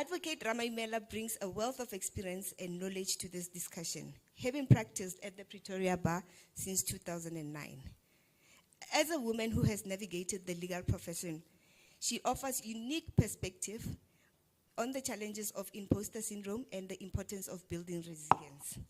Advocate Ramaimela brings a wealth of experience and knowledge to this discussion, having practiced at the Pretoria Bar since 2009. As a woman who has navigated the legal profession, she offers unique perspective on the challenges of imposter syndrome and the importance of building resilience.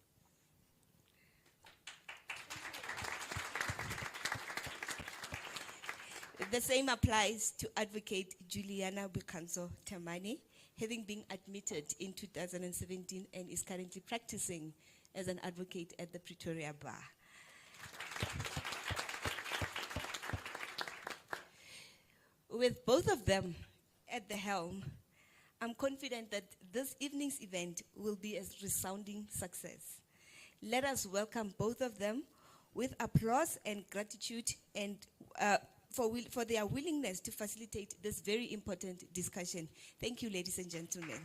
The same applies to Advocate Juliana Bukanzo Tamani, having been admitted in 2017 and is currently practicing as an advocate at the Pretoria Bar. With both of them at the helm, I'm confident that this evening's event will be a resounding success. Let us welcome both of them with applause and gratitude and for their willingness to facilitate this very important discussion. Thank you, ladies and gentlemen.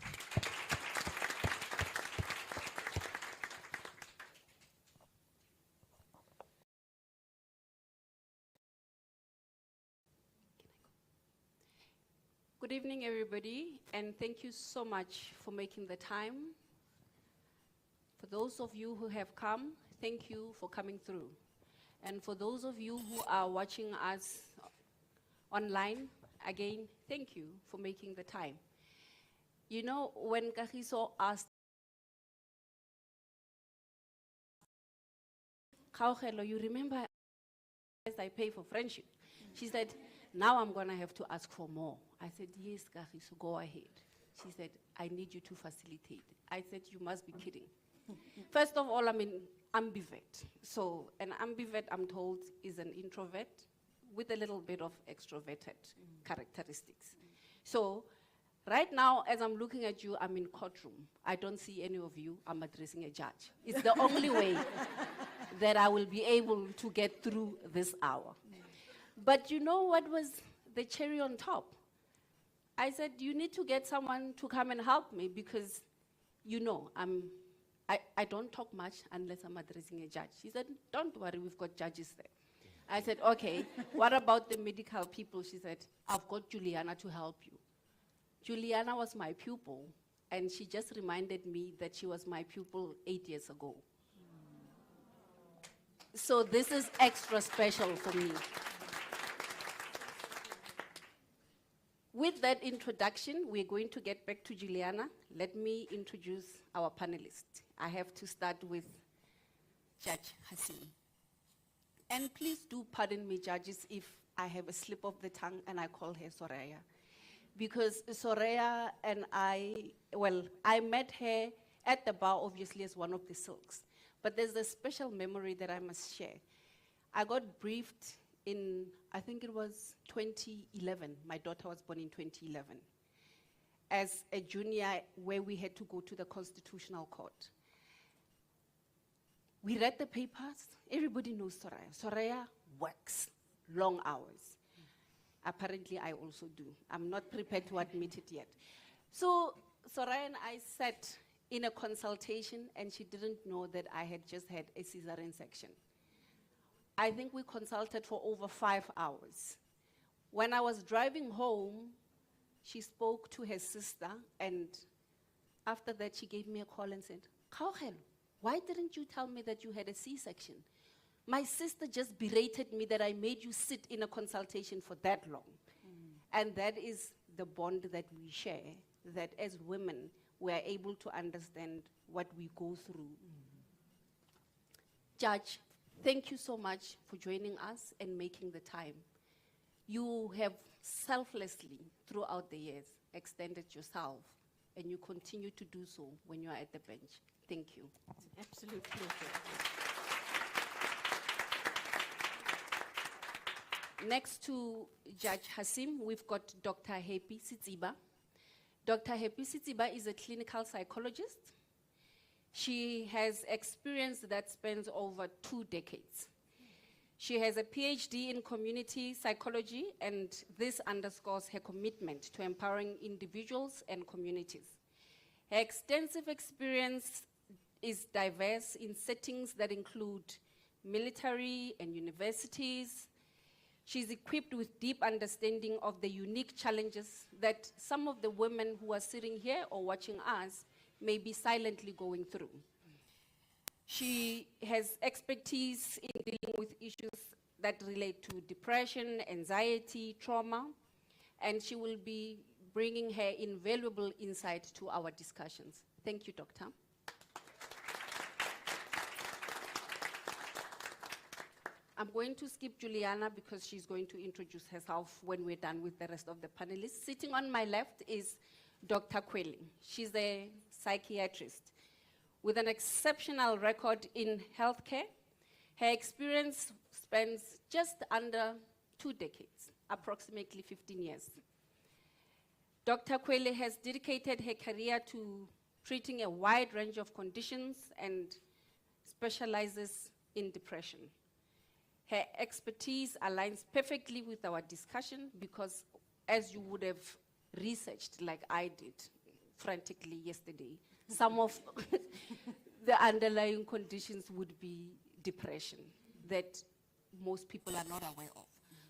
Good evening, everybody, and thank you so much for making the time. For those of you who have come, thank you for coming through. And for those of you who are watching us online, again, thank you for making the time. You know, when Kagiso asked, Kaogelo, you remember I pay for friendship? She said, now I'm going to have to ask for more. I said, yes, Kagiso, go ahead. She said, I need you to facilitate. I said, you must be kidding. First of all, I'm an ambivert. So an ambivert, I'm told, is an introvert with a little bit of extroverted characteristics. So right now, as I'm looking at you, I'm in courtroom. I don't see any of you. I'm addressing a judge. It's the only way that I will be able to get through this hour. But you know what was the cherry on top? I said, you need to get someone to come and help me because, you know, I don't talk much unless I'm addressing a judge. She said, don't worry, we've got judges there. I said, okay, what about the medical people? She said, I've got Juliana to help you. Juliana was my pupil, and she just reminded me that she was my pupil 8 years ago. So this is extra special for me. With that introduction, we're going to get back to Juliana. Let me introduce our panelists. I have to start with Judge Hasim. And please do pardon me, judges, if I have a slip of the tongue and I call her Soraya. Because Soraya and I met her at the bar, obviously, as one of the silks. But there's a special memory that I must share. I got briefed in, I think it was 2011. My daughter was born in 2011. As a junior, where we had to go to the Constitutional Court. We read the papers. Everybody knows Soraya. Soraya works long hours. Apparently, I also do. I'm not prepared to admit it yet. So Soraya and I sat in a consultation, and she didn't know that I had just had a cesarean section. I think we consulted for over 5 hours. When I was driving home, she spoke to her sister, and after that, she gave me a call and said, Kaogelo, why didn't you tell me that you had a C-section? My sister just berated me that I made you sit in a consultation for that long. And that is the bond that we share, that as women, we are able to understand what we go through. Judge, thank you so much for joining us and making the time. You have selflessly, throughout the years, extended yourself, and you continue to do so when you are at the bench. Thank you. It's an absolute pleasure. Next to Judge Hasim, we've got Dr. Happy Sitsiba. Dr. Happy Sitsiba is a clinical psychologist. She has experience that spans over 2 decades. She has a PhD in community psychology, and this underscores her commitment to empowering individuals and communities. Her extensive experience is diverse in settings that include military and universities. She's equipped with deep understanding of the unique challenges that some of the women who are sitting here or watching us may be silently going through. She has expertise in dealing with issues that relate to depression, anxiety, trauma, and she will be bringing her invaluable insight to our discussions. Thank you, Doctor. I'm going to skip Juliana because she's going to introduce herself when we're done with the rest of the panelists. Sitting on my left is Dr. Kweli. She's a psychiatrist with an exceptional record in healthcare. Her experience spans just under 2 decades, approximately 15 years. Dr. Kweli has dedicated her career to treating a wide range of conditions and specializes in depression. Her expertise aligns perfectly with our discussion because, as you would have researched, like I did frantically yesterday, some of the underlying conditions would be depression that most people are not aware of.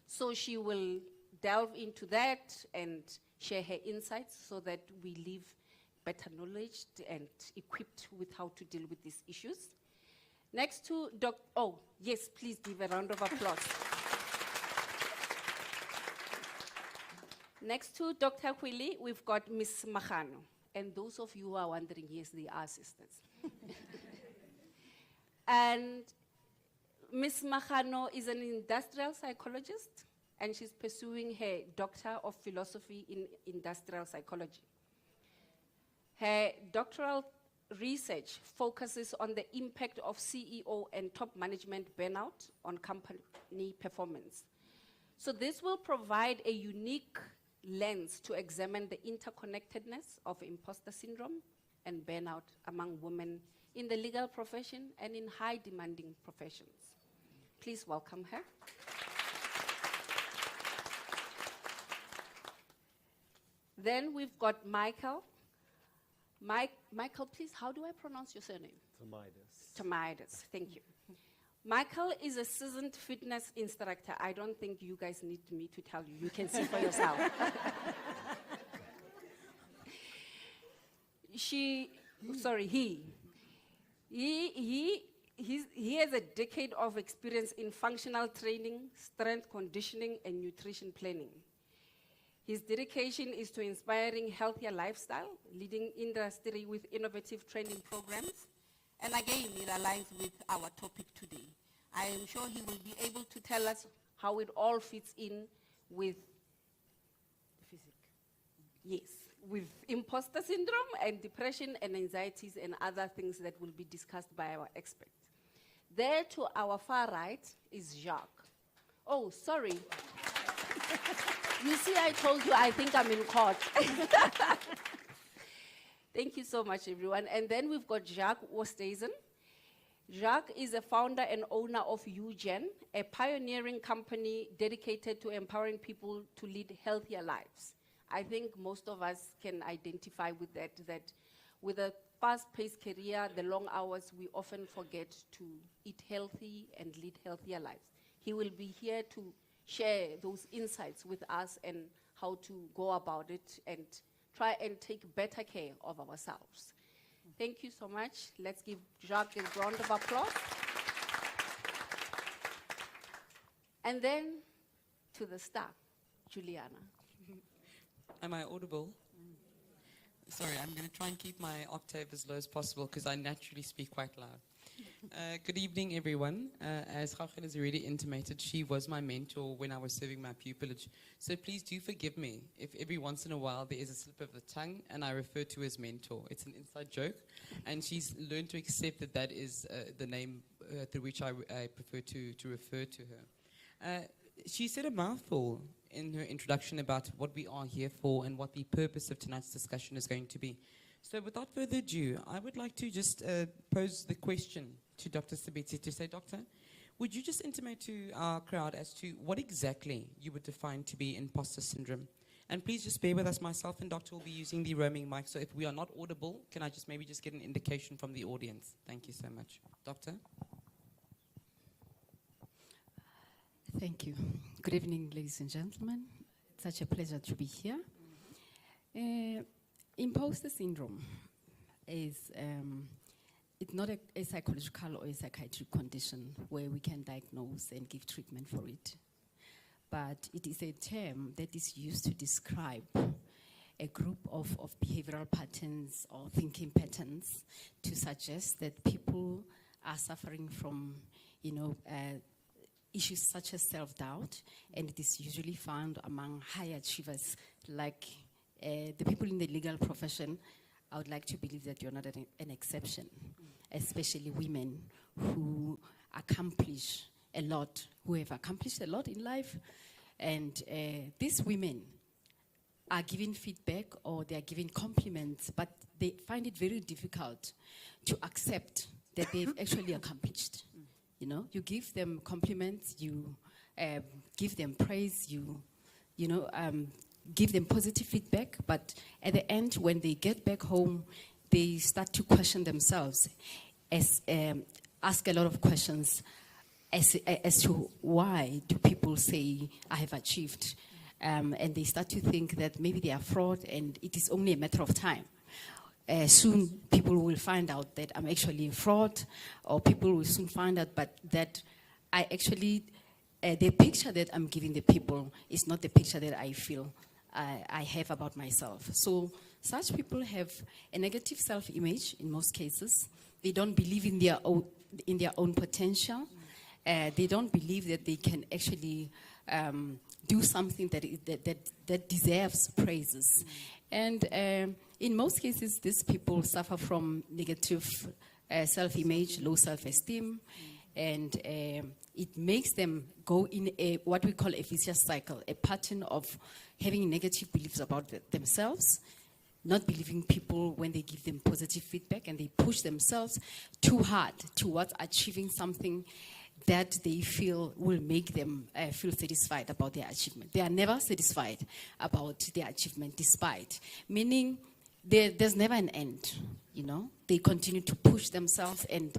So she will delve into that and share her insights so that we leave better knowledge and equipped with how to deal with these issues. Next to oh, yes, please give a round of applause. Next to Dr. Kweli, we've got Ms. Magano. And those of you who are wondering, yes, they are sisters. And Ms. Magano is an industrial psychologist, and she's pursuing her Doctor of Philosophy in Industrial Psychology. Her doctoral research focuses on the impact of CEO and top management burnout on company performance. So this will provide a unique lens to examine the interconnectedness of imposter syndrome and burnout among women in the legal profession and in high demanding professions. Please welcome her. Then we've got Michael. Michael, please, how do I pronounce your surname? Tomaides, thank you. Michael is a seasoned fitness instructor. I don't think you guys need me to tell you. You can see for yourself. He has a decade of experience in functional training, strength conditioning, and nutrition planning. His dedication is to inspiring healthier lifestyle, leading industry with innovative training programs. And again, it aligns with our topic today. I am sure he will be able to tell us how it all fits in with with imposter syndrome and depression and anxieties and other things that will be discussed by our expert. There to our far right is Jacques. Oh, sorry. You see, I told you, I think I'm in court. Thank you so much, everyone. And then we've got Jacques Oosthuizen. Jacques is a founder and owner of UGen, a pioneering company dedicated to empowering people to lead healthier lives. I think most of us can identify with that with a fast-paced career, the long hours, we often forget to eat healthy and lead healthier lives. He will be here to share those insights with us and how to go about it and try and take better care of ourselves. Thank you so much. Let's give Jacques a round of applause. And then to the star, Juliana. Am I audible? Sorry, I'm going to try and keep my octave as low as possible because I naturally speak quite loud. Good evening, everyone. As Rachel has already intimated, she was my mentor when I was serving my pupillage. So please do forgive me if every once in a while there is a slip of the tongue and I refer to her as mentor. It's an inside joke, and she's learned to accept that that is the name through which I prefer to refer to her. She said a mouthful in her introduction about what we are here for and what the purpose of tonight's discussion is going to be. So without further ado, I would like to just pose the question to Dr. Sabetsi to say, Doctor, would you just intimate to our crowd as to what exactly you would define to be imposter syndrome? And please just bear with us. Myself and Doctor will be using the roaming mic, so if we are not audible, can I just maybe just get an indication from the audience? Thank you so much. Doctor? Thank you. Good evening, ladies and gentlemen. It's such a pleasure to be here. Imposter syndrome is it's not a psychological or a psychiatric condition where we can diagnose and give treatment for it. But it is a term that is used to describe a group of behavioral patterns or thinking patterns to suggest that people are suffering from, issues such as self-doubt, and it is usually found among high achievers like the people in the legal profession. I would like to believe that you're not an exception, especially women who accomplish a lot, who have accomplished a lot in life. And these women are giving feedback or they are giving compliments, but they find it very difficult to accept that they've actually accomplished. You give them compliments, you give them praise, you give them positive feedback, but at the end, when they get back home, they start to question themselves, ask a lot of questions as to why do people say I have achieved, and they start to think that maybe they are fraud and it is only a matter of time. Soon people will find out that I'm actually a fraud, or people will soon find out that I actually, the picture that I'm giving the people is not the picture that I feel I have about myself. So such people have a negative self-image in most cases. They don't believe in their own potential. They don't believe that they can actually do something that deserves praises. And in most cases, these people suffer from negative self-image, low self-esteem, and it makes them go in what we call a vicious cycle, a pattern of having negative beliefs about themselves, not believing people when they give them positive feedback, and they push themselves too hard towards achieving something that they feel will make them feel satisfied about their achievement. They are never satisfied about their achievement, despite, meaning there's never an end, They continue to push themselves, and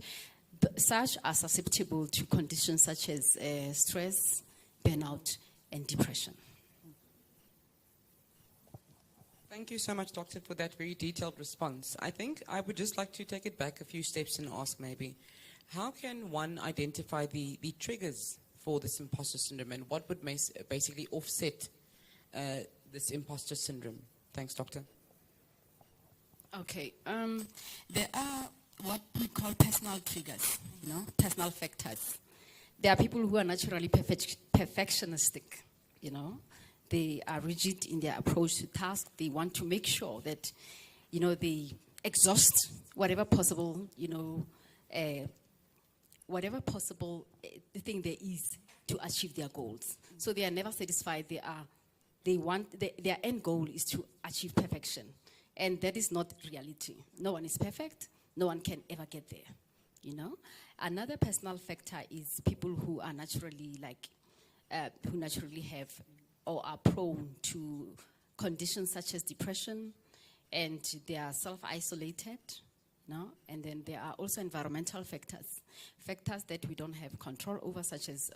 such are susceptible to conditions such as stress, burnout, and depression. Thank you so much, Doctor, for that very detailed response. I think I would just like to take it back a few steps and ask maybe, how can one identify the triggers for this imposter syndrome, and what would basically offset this imposter syndrome? Thanks, Doctor. Okay, there are what we call personal triggers, personal factors. There are people who are naturally perfectionistic, They are rigid in their approach to tasks. They want to make sure that, they exhaust whatever possible, whatever possible thing there is to achieve their goals. So they are never satisfied. Their end goal is to achieve perfection. And that is not reality. No one is perfect. No one can ever get there, Another personal factor is people who are naturally who naturally have or are prone to conditions such as depression, and they are self-isolated, And then there are also environmental factors that we don't have control over, such as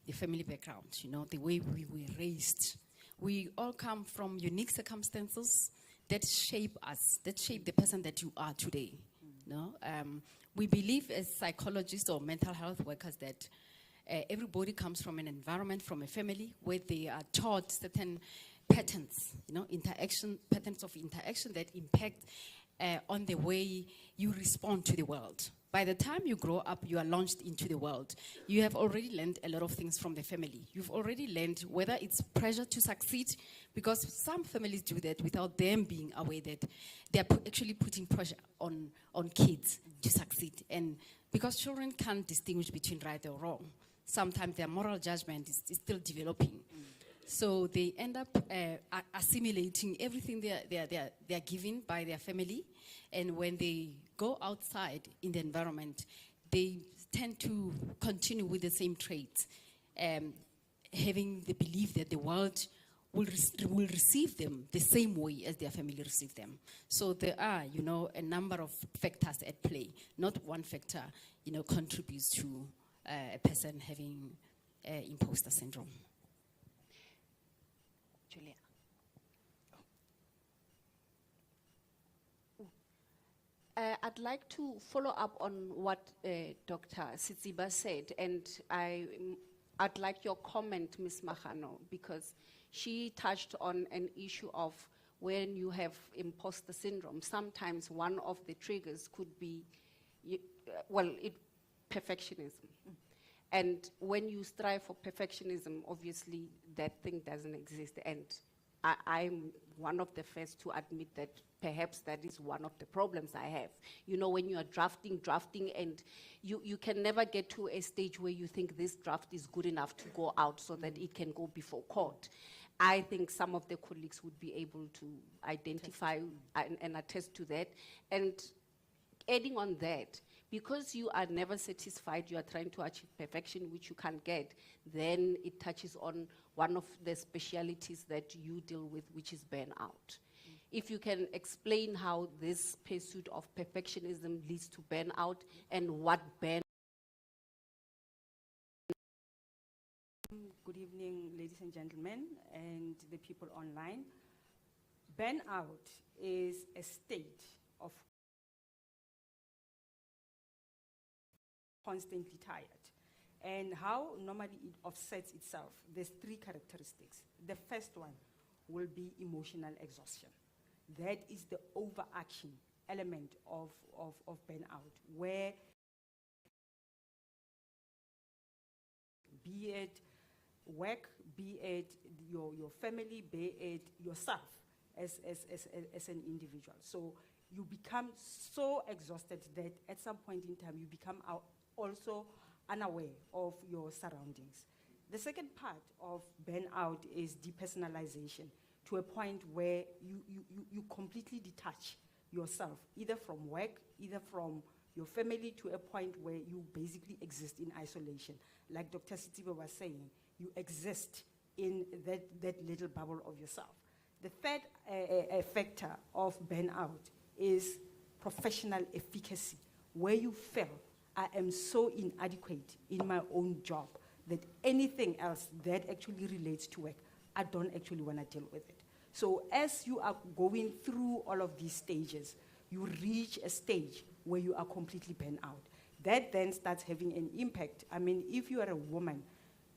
the family background, the way we were raised. We all come from unique circumstances that shape us, that shape the person that you are today. We believe as psychologists or mental health workers that everybody comes from an environment, from a family, where they are taught certain patterns, patterns of interaction that impact on the way you respond to the world. By the time you grow up, you are launched into the world. You have already learned a lot of things from the family. You've already learned whether it's pressure to succeed, because some families do that without them being aware that they're actually putting pressure on kids to succeed. And because children can't distinguish between right or wrong, sometimes their moral judgment is still developing. So they end up assimilating everything they're given by their family. And when they go outside in the environment, they tend to continue with the same traits, having the belief that the world will receive them the same way as their family received them. So there are, a number of factors at play. Not one factor, contributes to a person having imposter syndrome. Julia. I'd like to follow up on what Dr. Sitsiba said, and I'd like your comment, Ms. Magano, because she touched on an issue of when you have imposter syndrome. Sometimes one of the triggers could be, perfectionism. And when you strive for perfectionism, obviously that thing doesn't exist. And I'm one of the first to admit that perhaps that is one of the problems I have. You know, when you are drafting, and you can never get to a stage where you think this draft is good enough to go out so that it can go before court. I think some of the colleagues would be able to identify and attest to that. And adding on that, because you are never satisfied, you are trying to achieve perfection, which you can't get, then it touches on one of the specialities that you deal with, which is burnout. If you can explain how this pursuit of perfectionism leads to burnout and what burnout. Good evening, ladies and gentlemen, and the people online. Burnout is a state of constantly tired. And how normally it offsets itself, there's three characteristics. The first one will be emotional exhaustion. That is the overarching element of burnout, where be it work, be it your family, be it yourself as an individual. So you become so exhausted that at some point in time you become also unaware of your surroundings. The second part of burnout is depersonalization, to a point where you completely detach yourself, either from work, either from your family, to a point where you basically exist in isolation. Like Dr. Sitsiba was saying, you exist in that little bubble of yourself. The third factor of burnout is professional efficacy, where you feel, I am so inadequate in my own job that anything else that actually relates to work, I don't actually want to deal with it. So as you are going through all of these stages, you reach a stage where you are completely burnt out. That then starts having an impact. I mean, if you are a woman,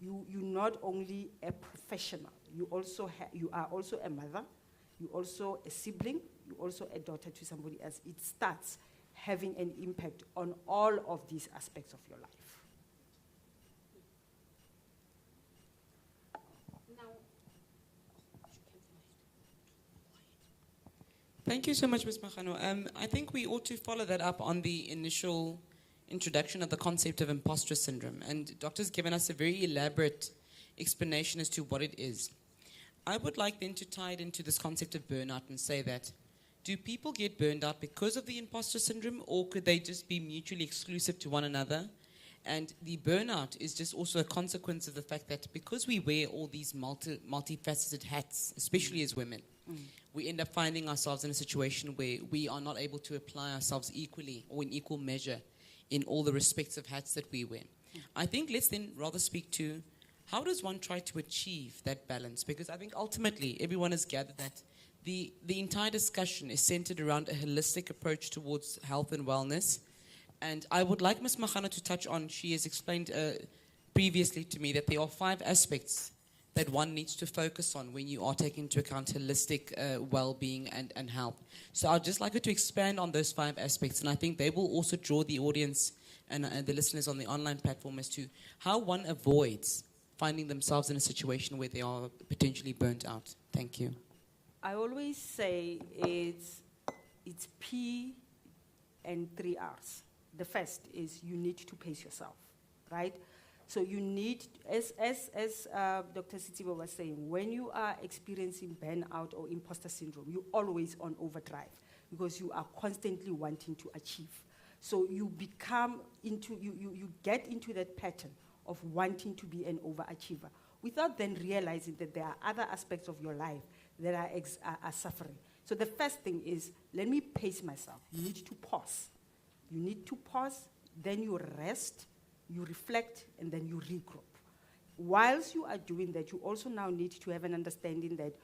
you're not only a professional, you are also a mother, you're also a sibling, you're also a daughter to somebody else. It starts having an impact on all of these aspects of your life. Thank you so much, Ms. Magano. I think we ought to follow that up on the initial introduction of the concept of imposter syndrome. And Doctor's given us a very elaborate explanation as to what it is. I would like then to tie it into this concept of burnout and say that, do people get burned out because of the imposter syndrome, or could they just be mutually exclusive to one another? And the burnout is just also a consequence of the fact that because we wear all these multifaceted hats, especially as women, we end up finding ourselves in a situation where we are not able to apply ourselves equally or in equal measure in all the respective hats that we wear. I think let's then rather speak to how does one try to achieve that balance? Because I think ultimately everyone has gathered that the entire discussion is centered around a holistic approach towards health and wellness. And I would like Ms. Magano to touch on, she has explained previously to me that there are 5 aspects that one needs to focus on when you are taking into account holistic well-being and health. So I'd just like her to expand on those 5 aspects, and I think they will also draw the audience and the listeners on the online platform as to how one avoids finding themselves in a situation where they are potentially burnt out. Thank you. I always say it's P and 3 R's. The first is you need to pace yourself, right? So you need, as Dr. Sitsiba was saying, when you are experiencing burnout or imposter syndrome, you're always on overdrive because you are constantly wanting to achieve. So you become into, you get into that pattern of wanting to be an overachiever without then realizing that there are other aspects of your life that are suffering. So the first thing is, let me pace myself. You need to pause. You need to pause, then you rest, you reflect, and then you regroup. whilst you are doing that, you also now need to have an understanding that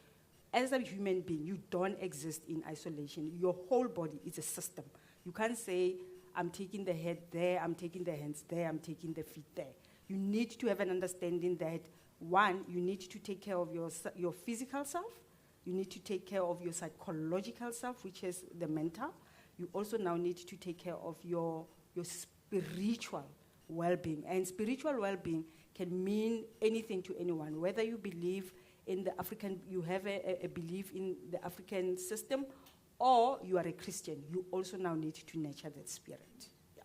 as a human being, you don't exist in isolation. Your whole body is a system. You can't say, I'm taking the head there, I'm taking the hands there, I'm taking the feet there. You need to have an understanding that, one, you need to take care of your physical self. You need to take care of your psychological self, which is the mental. You also now need to take care of your spiritual well-being. And spiritual well-being can mean anything to anyone, whether you believe in the African, you have a belief in the African system, or you are a Christian. You also now need to nurture that spirit. Yeah.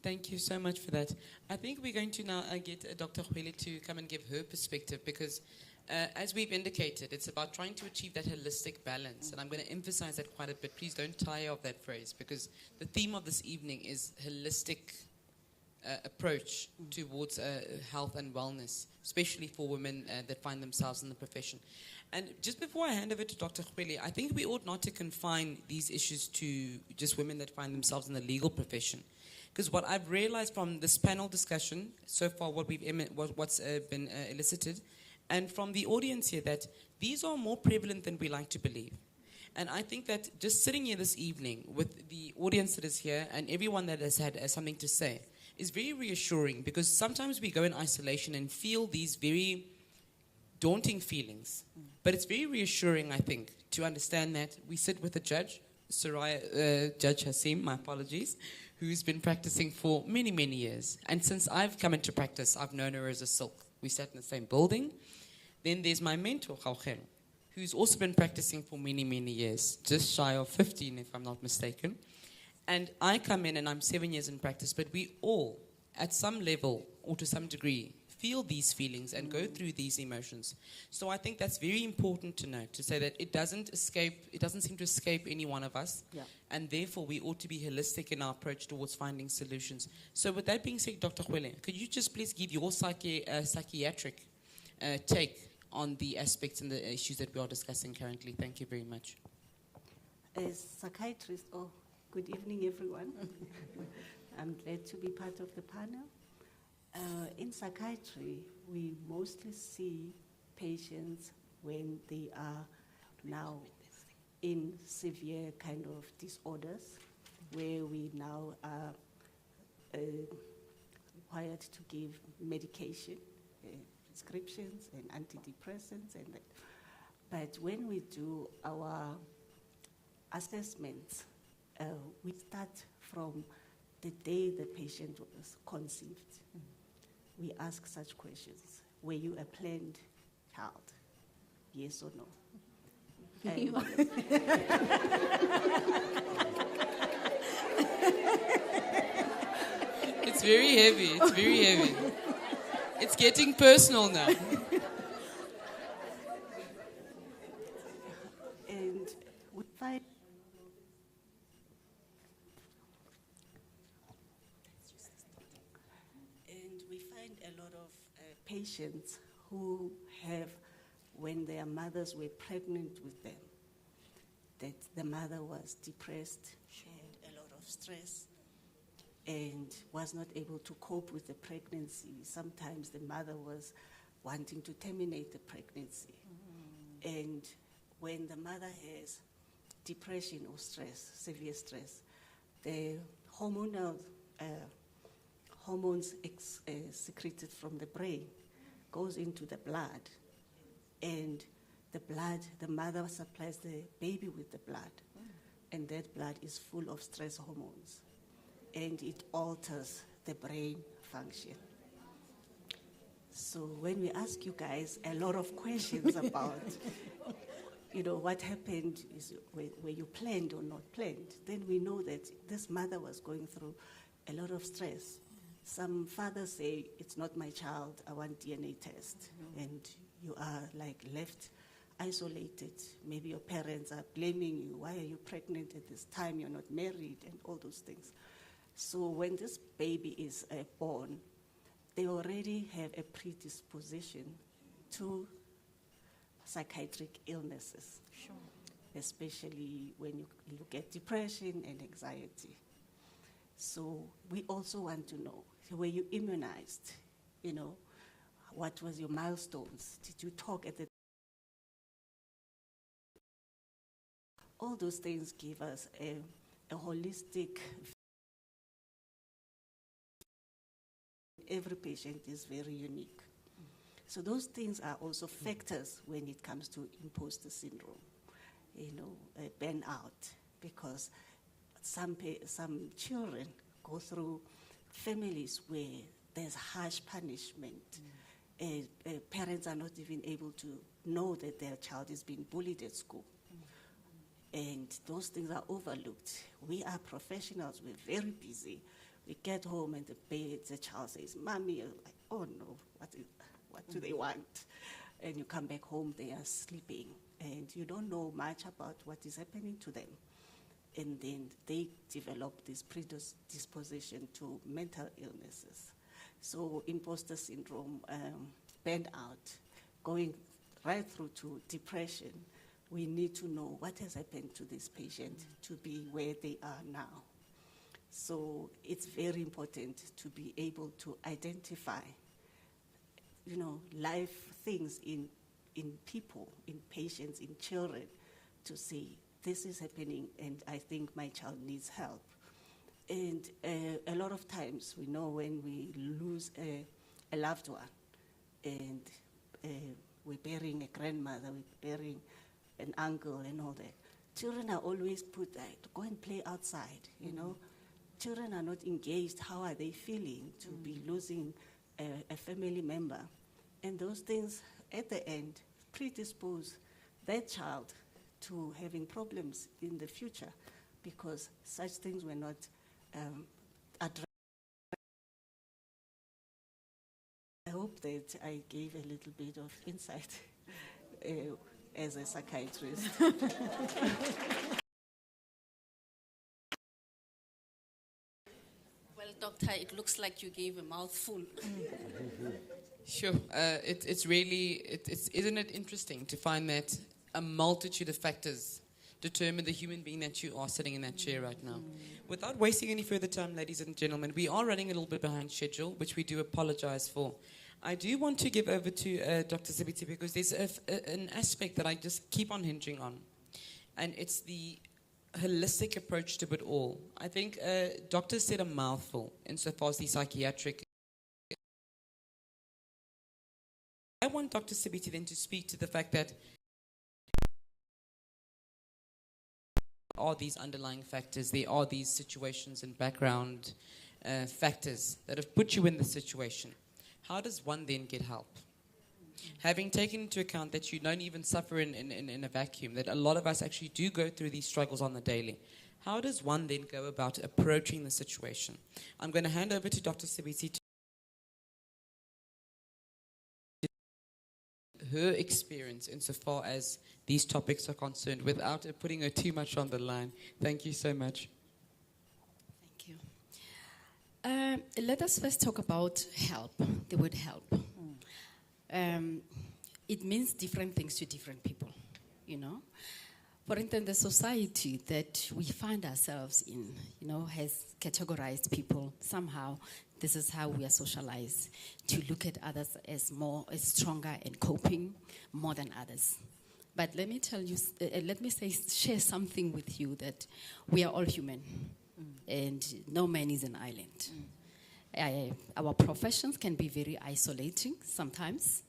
Thank you so much for that. I think we're going to now get Dr. Tshwane to come and give her perspective, because as we've indicated, it's about trying to achieve that holistic balance. And I'm going to emphasize that quite a bit. Please don't tire of that phrase, because the theme of this evening is holistic approach towards health and wellness, especially for women that find themselves in the profession. And just before I hand over to Dr. Tshwane, I think we ought not to confine these issues to just women that find themselves in the legal profession. Because what I've realized from this panel discussion so far, what's been elicited, and from the audience here, that these are more prevalent than we like to believe. And I think that just sitting here this evening with the audience that is here and everyone that has had something to say is very reassuring, because sometimes we go in isolation and feel these very daunting feelings. But it's very reassuring, I think, to understand that we sit with a judge, Judge Hasim, my apologies, who's been practicing for many, many years. And since I've come into practice, I've known her as a silk. We sat in the same building. Then there's my mentor, Gaugel, who's also been practicing for many, many years, just shy of 15, if I'm not mistaken. And I come in and I'm 7 years in practice, but we all, at some level or to some degree, feel these feelings and go through these emotions. So I think that's very important to note, to say that it doesn't seem to escape any one of us, and therefore we ought to be holistic in our approach towards finding solutions. So with that being said, Dr. Tshwane, could you just please give your psychiatric take on the aspects and the issues that we are discussing currently? Thank you very much. As psychiatrist, good evening, everyone. I'm glad to be part of the panel. In psychiatry, we mostly see patients when they are now in severe kind of disorders, where we now are required to give medication, prescriptions and antidepressants. But when we do our assessments, we start from the day the patient was conceived. We ask such questions. Were you a planned child? Yes or no? It's very heavy. It's very heavy. It's getting personal now. And we find a lot of patients who have, when their mothers were pregnant with them, that the mother was depressed, she had a lot of stress, and was not able to cope with the pregnancy. Sometimes the mother was wanting to terminate the pregnancy. And when the mother has depression or stress, severe stress, the hormonal hormones secreted from the brain goes into the blood, and the mother supplies the baby with the blood, and that blood is full of stress hormones, and it alters the brain function. So when we ask you guys a lot of questions about what happened, is were you planned or not planned, then we know that this mother was going through a lot of stress. Some fathers say, it's not my child, I want DNA test. And you are left isolated. Maybe your parents are blaming you. Why are you pregnant at this time? You're not married, and all those things. So when this baby is born, they already have a predisposition to psychiatric illnesses, especially when you look at depression and anxiety. So we also want to know, Were you immunized? You know, what was your milestones? Did you talk at the... All those things give us a holistic... Every patient is very unique. So those things are also factors when it comes to imposter syndrome, you know, burnout, because some children go through families where there's harsh punishment. Parents are not even able to know that their child is being bullied at school. And those things are overlooked. We are professionals, we're very busy. We get home and the child says, "Mommy," like, "Oh no, what do they want?" And you come back home, they are sleeping. And you don't know much about what is happening to them. And then they develop this predisposition to mental illnesses. So imposter syndrome, burnout, going right through to depression, we need to know what has happened to this patient to be where they are now. So it's very important to be able to identify, you know, life things in people, in patients, in children, to say, this is happening and I think my child needs help. And a lot of times we know when we lose a loved one and we're burying a grandmother, we're burying an uncle and all that, children are always put to go and play outside, you know. Children are not engaged. How are they feeling to be losing a family member? And those things, at the end, predispose that child to having problems in the future because such things were not addressed. I hope that I gave a little bit of insight as a psychiatrist. Well, doctor, it looks like you gave a mouthful. Sure. It's really, isn't it interesting to find that a multitude of factors determine the human being that you are sitting in that chair right now. Without wasting any further time, ladies and gentlemen, we are running a little bit behind schedule, which we do apologize for. I do want to give over to Dr. Sibiti because there's an aspect that I just keep on hinging on, and it's the holistic approach to it all. I think doctors said a mouthful insofar as the psychiatric. I want Dr. Sibiti then to speak to the fact that there are these underlying factors, there are these situations and background factors that have put you in this situation. How does one then get help? Having taken into account that you don't even suffer in a vacuum, that a lot of us actually do go through these struggles on the daily, how does one then go about approaching the situation? I'm going to hand over to Dr. Sibiti to her experience insofar as these topics are concerned without putting her too much on the line. Thank you so much. Thank you. Let us first talk about help, the word help. It means different things to different people, you know. For instance, the society that we find ourselves in, you know, has categorized people somehow. This is how we are socialized, to look at others as stronger and coping more than others. But let me tell you, share something with you that we are all human, and no man is an island. Our professions can be very isolating sometimes.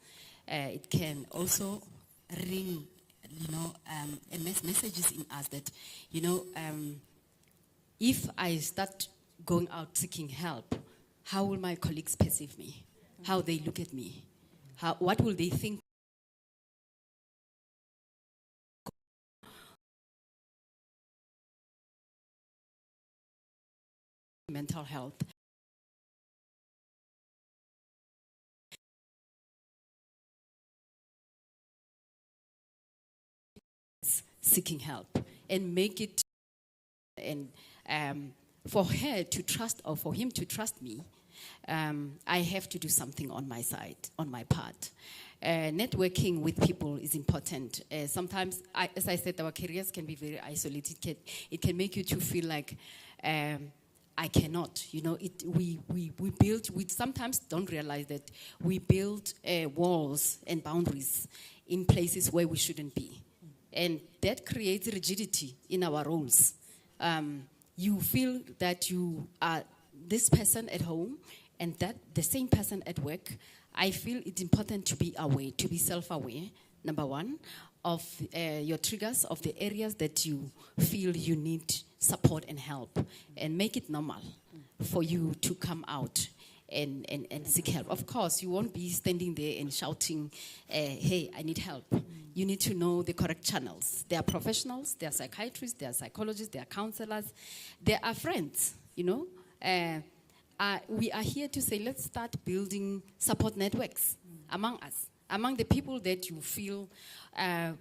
It can also ring, you know, messages in us that, you know, if I start going out seeking help, how will my colleagues perceive me? How they look at me? What will they think? Mental health. Seeking help and make it, and for her to trust or for him to trust me, I have to do something on my side, on my part. Networking with people is important. Sometimes, as I said, our careers can be very isolated. It can make you to feel like I cannot. You know, we build, we sometimes don't realize that we build walls and boundaries in places where we shouldn't be. And that creates rigidity in our roles. You feel that you are this person at home and that the same person at work. I feel it's important to be aware, to be self-aware, number one, of your triggers, of the areas that you feel you need support and help, and make it normal for you to come out and seek help. Of course, you won't be standing there and shouting, hey, I need help. You need to know the correct channels. There are professionals, there are psychiatrists, there are psychologists, there are counselors, there are friends, you know. We are here to say, let's start building support networks among us, among the people that you feel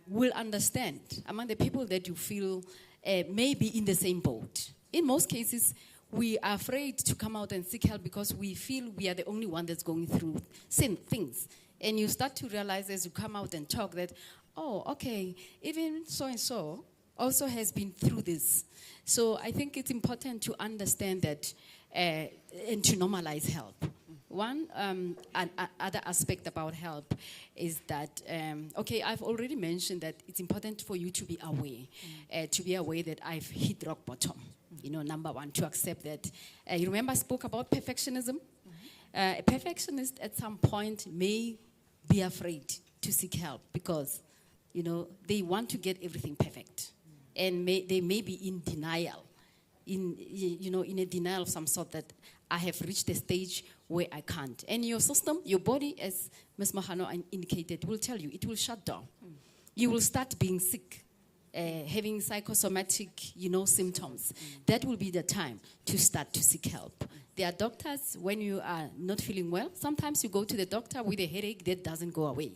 will understand, among the people that you feel may be in the same boat. In most cases, we are afraid to come out and seek help because we feel we are the only one that's going through same things. And you start to realize as you come out and talk that, oh, okay, even so-and-so also has been through this. So I think it's important to understand that and to normalize help. One other aspect about help is that, okay, I've already mentioned that it's important for you to be aware that I've hit rock bottom. You know, number one, to accept that. You remember I spoke about perfectionism? A perfectionist at some point may be afraid to seek help because, you know, they want to get everything perfect. And they may be in denial, in a denial of some sort that I have reached a stage where I can't. And your system, your body, as Ms. Mahano indicated, will tell you, it will shut down. You will start being sick, having psychosomatic, symptoms. That will be the time to start to seek help. There are doctors, when you are not feeling well, sometimes you go to the doctor with a headache that doesn't go away.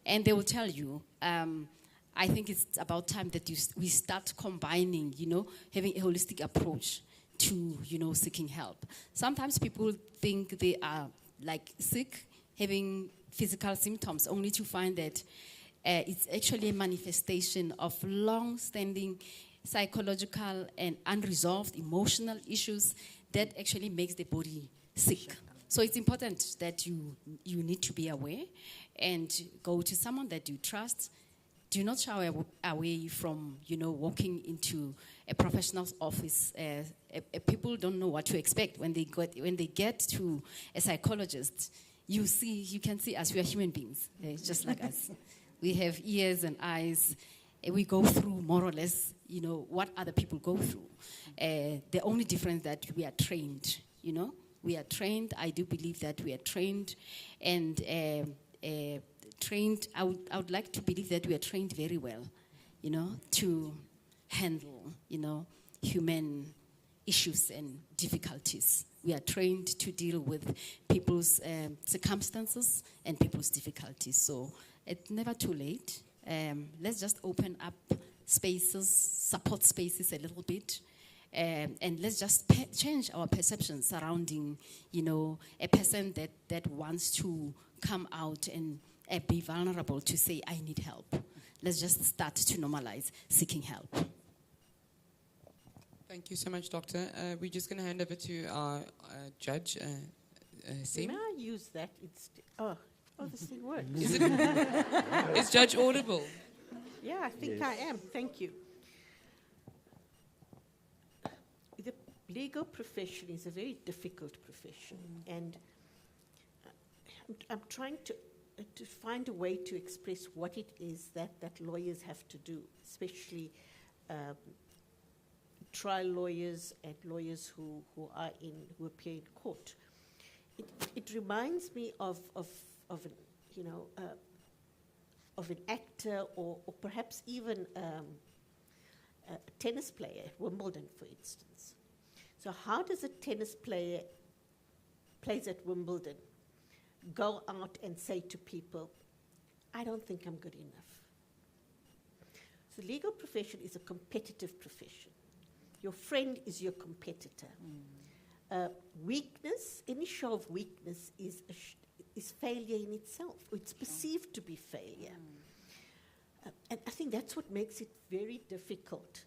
And they will tell you, I think it's about time that we start combining, having a holistic approach to, seeking help. Sometimes people think they are like sick, having physical symptoms, only to find that it's actually a manifestation of long-standing psychological and unresolved emotional issues that actually makes the body sick. So it's important that you need to be aware and go to someone that you trust. Do not shy away from, walking into a professional's office. People don't know what to expect when they get to a psychologist. You can see us. We are human beings, just like us. We have ears and eyes. We go through more or less, what other people go through. The only difference that we are trained. We are trained. I do believe that we are trained, and trained. I would like to believe that we are trained very well, to handle, human issues and difficulties. We are trained to deal with people's circumstances and people's difficulties. So it's never too late. Let's just open up spaces, support spaces a little bit. And let's just change our perception surrounding, a person that wants to come out and be vulnerable to say, I need help. Let's just start to normalize seeking help. Thank you so much, Doctor. We're just going to hand over to our judge, Sim. May I use that? This thing works. Is Judge audible? Yeah, I think I am. Thank you. The legal profession is a very difficult profession, and I'm trying to find a way to express what it is that lawyers have to do, especially trial lawyers and lawyers who appear in court. It reminds me of an actor or perhaps even a tennis player at Wimbledon, for instance. So how does a tennis player plays at Wimbledon go out and say to people, I don't think I'm good enough? So the legal profession is a competitive profession. Your friend is your competitor. Weakness, any show of weakness is failure in itself, or it's perceived to be failure. And I think that's what makes it very difficult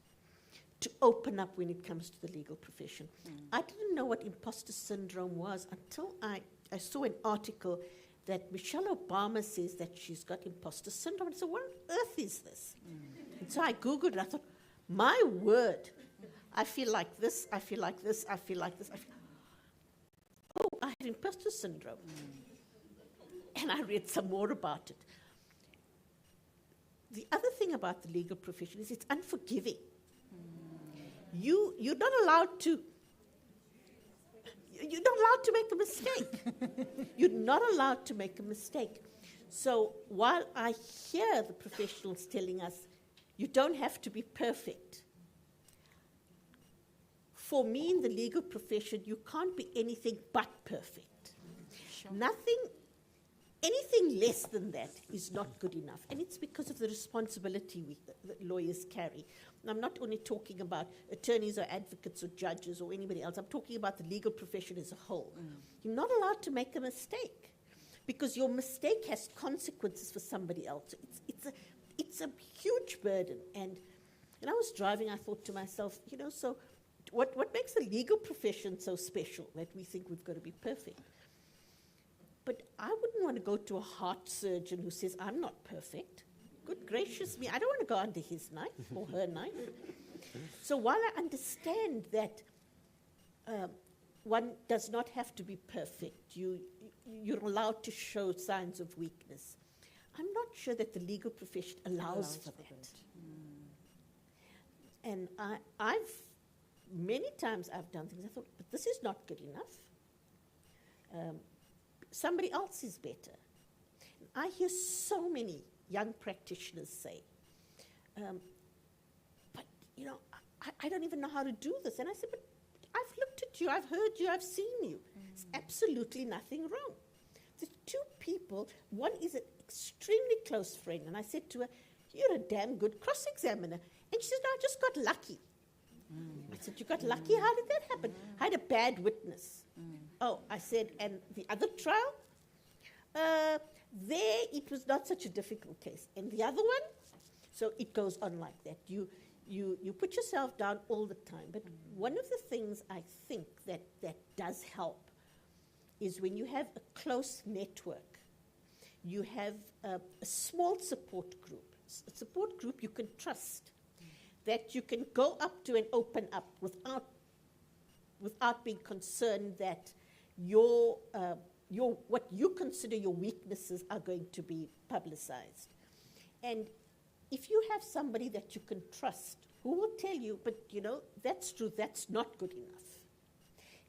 to open up when it comes to the legal profession. I didn't know what imposter syndrome was until I saw an article that Michelle Obama says that she's got imposter syndrome. And so what on earth is this? And so I Googled it. I thought, my word, I feel like this, I feel like this, I feel like this. Oh, I have imposter syndrome. And I read some more about it. The other thing about the legal profession is it's unforgiving. You're not allowed to make a mistake. You're not allowed to make a mistake. So while I hear the professionals telling us, you don't have to be perfect, for me in the legal profession, you can't be anything but perfect. Sure. Anything less than that is not good enough. And it's because of the responsibility that lawyers carry. And I'm not only talking about attorneys or advocates or judges or anybody else. I'm talking about the legal profession as a whole. You're not allowed to make a mistake because your mistake has consequences for somebody else. It's a huge burden. And when I was driving, I thought to myself, so what makes the legal profession so special that we think we've got to be perfect? But I wouldn't want to go to a heart surgeon who says, I'm not perfect. Good gracious me, I don't want to go under his knife or her knife. So while I understand that one does not have to be perfect, you're allowed to show signs of weakness, I'm not sure that the legal profession allows for that. And many times I've done things, I thought, but this is not good enough. Somebody else is better. I hear so many young practitioners say, but I don't even know how to do this. And I said, but I've looked at you, I've heard you, I've seen you. There's absolutely nothing wrong. The two people, one is an extremely close friend, and I said to her, you're a damn good cross-examiner. And she said, no, I just got lucky. I said, you got lucky? How did that happen? I had a bad witness. Oh, I said, and the other trial? There it was not such a difficult case. And the other one? So it goes on like that. You put yourself down all the time. But one of the things I think that does help is when you have a close network, you have a small support group, a support group you can trust, that you can go up to and open up without being concerned that what you consider your weaknesses are going to be publicized. And if you have somebody that you can trust who will tell you, but that's true, that's not good enough,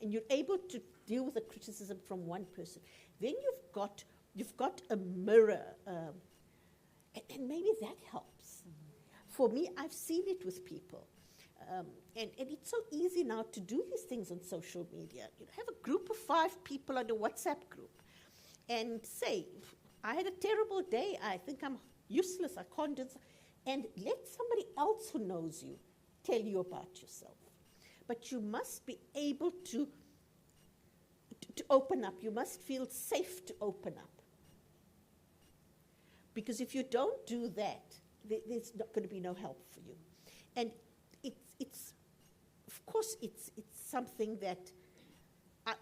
and you're able to deal with the criticism from one person, then you've got a mirror, and maybe that helps. For me, I've seen it with people. And it's so easy now to do these things on social media. Have a group of 5 people on a WhatsApp group and say, I had a terrible day, I think I'm useless, I can't do this. And let somebody else who knows you tell you about yourself. But you must be able to open up. You must feel safe to open up. Because if you don't do that, there's not going to be no help for you. And it's of course, it's something that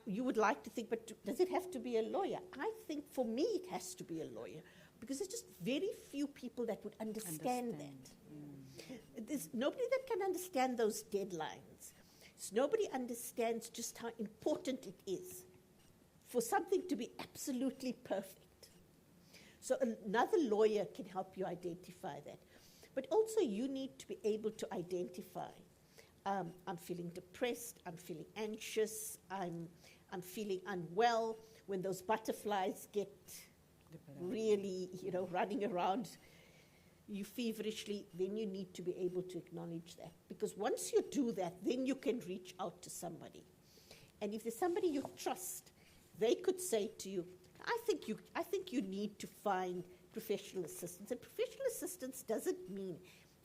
you would like to think, but does it have to be a lawyer? I think for me it has to be a lawyer, because there's just very few people that would understand that. There's nobody that can understand those deadlines. So nobody understands just how important it is for something to be absolutely perfect. So another lawyer can help you identify that. But also you need to be able to identify, I'm feeling depressed, I'm feeling anxious, I'm feeling unwell. When those butterflies get really, running around you feverishly, then you need to be able to acknowledge that. Because once you do that, then you can reach out to somebody. And if there's somebody you trust, they could say to you, I think you need to find professional assistance. And professional assistance doesn't mean,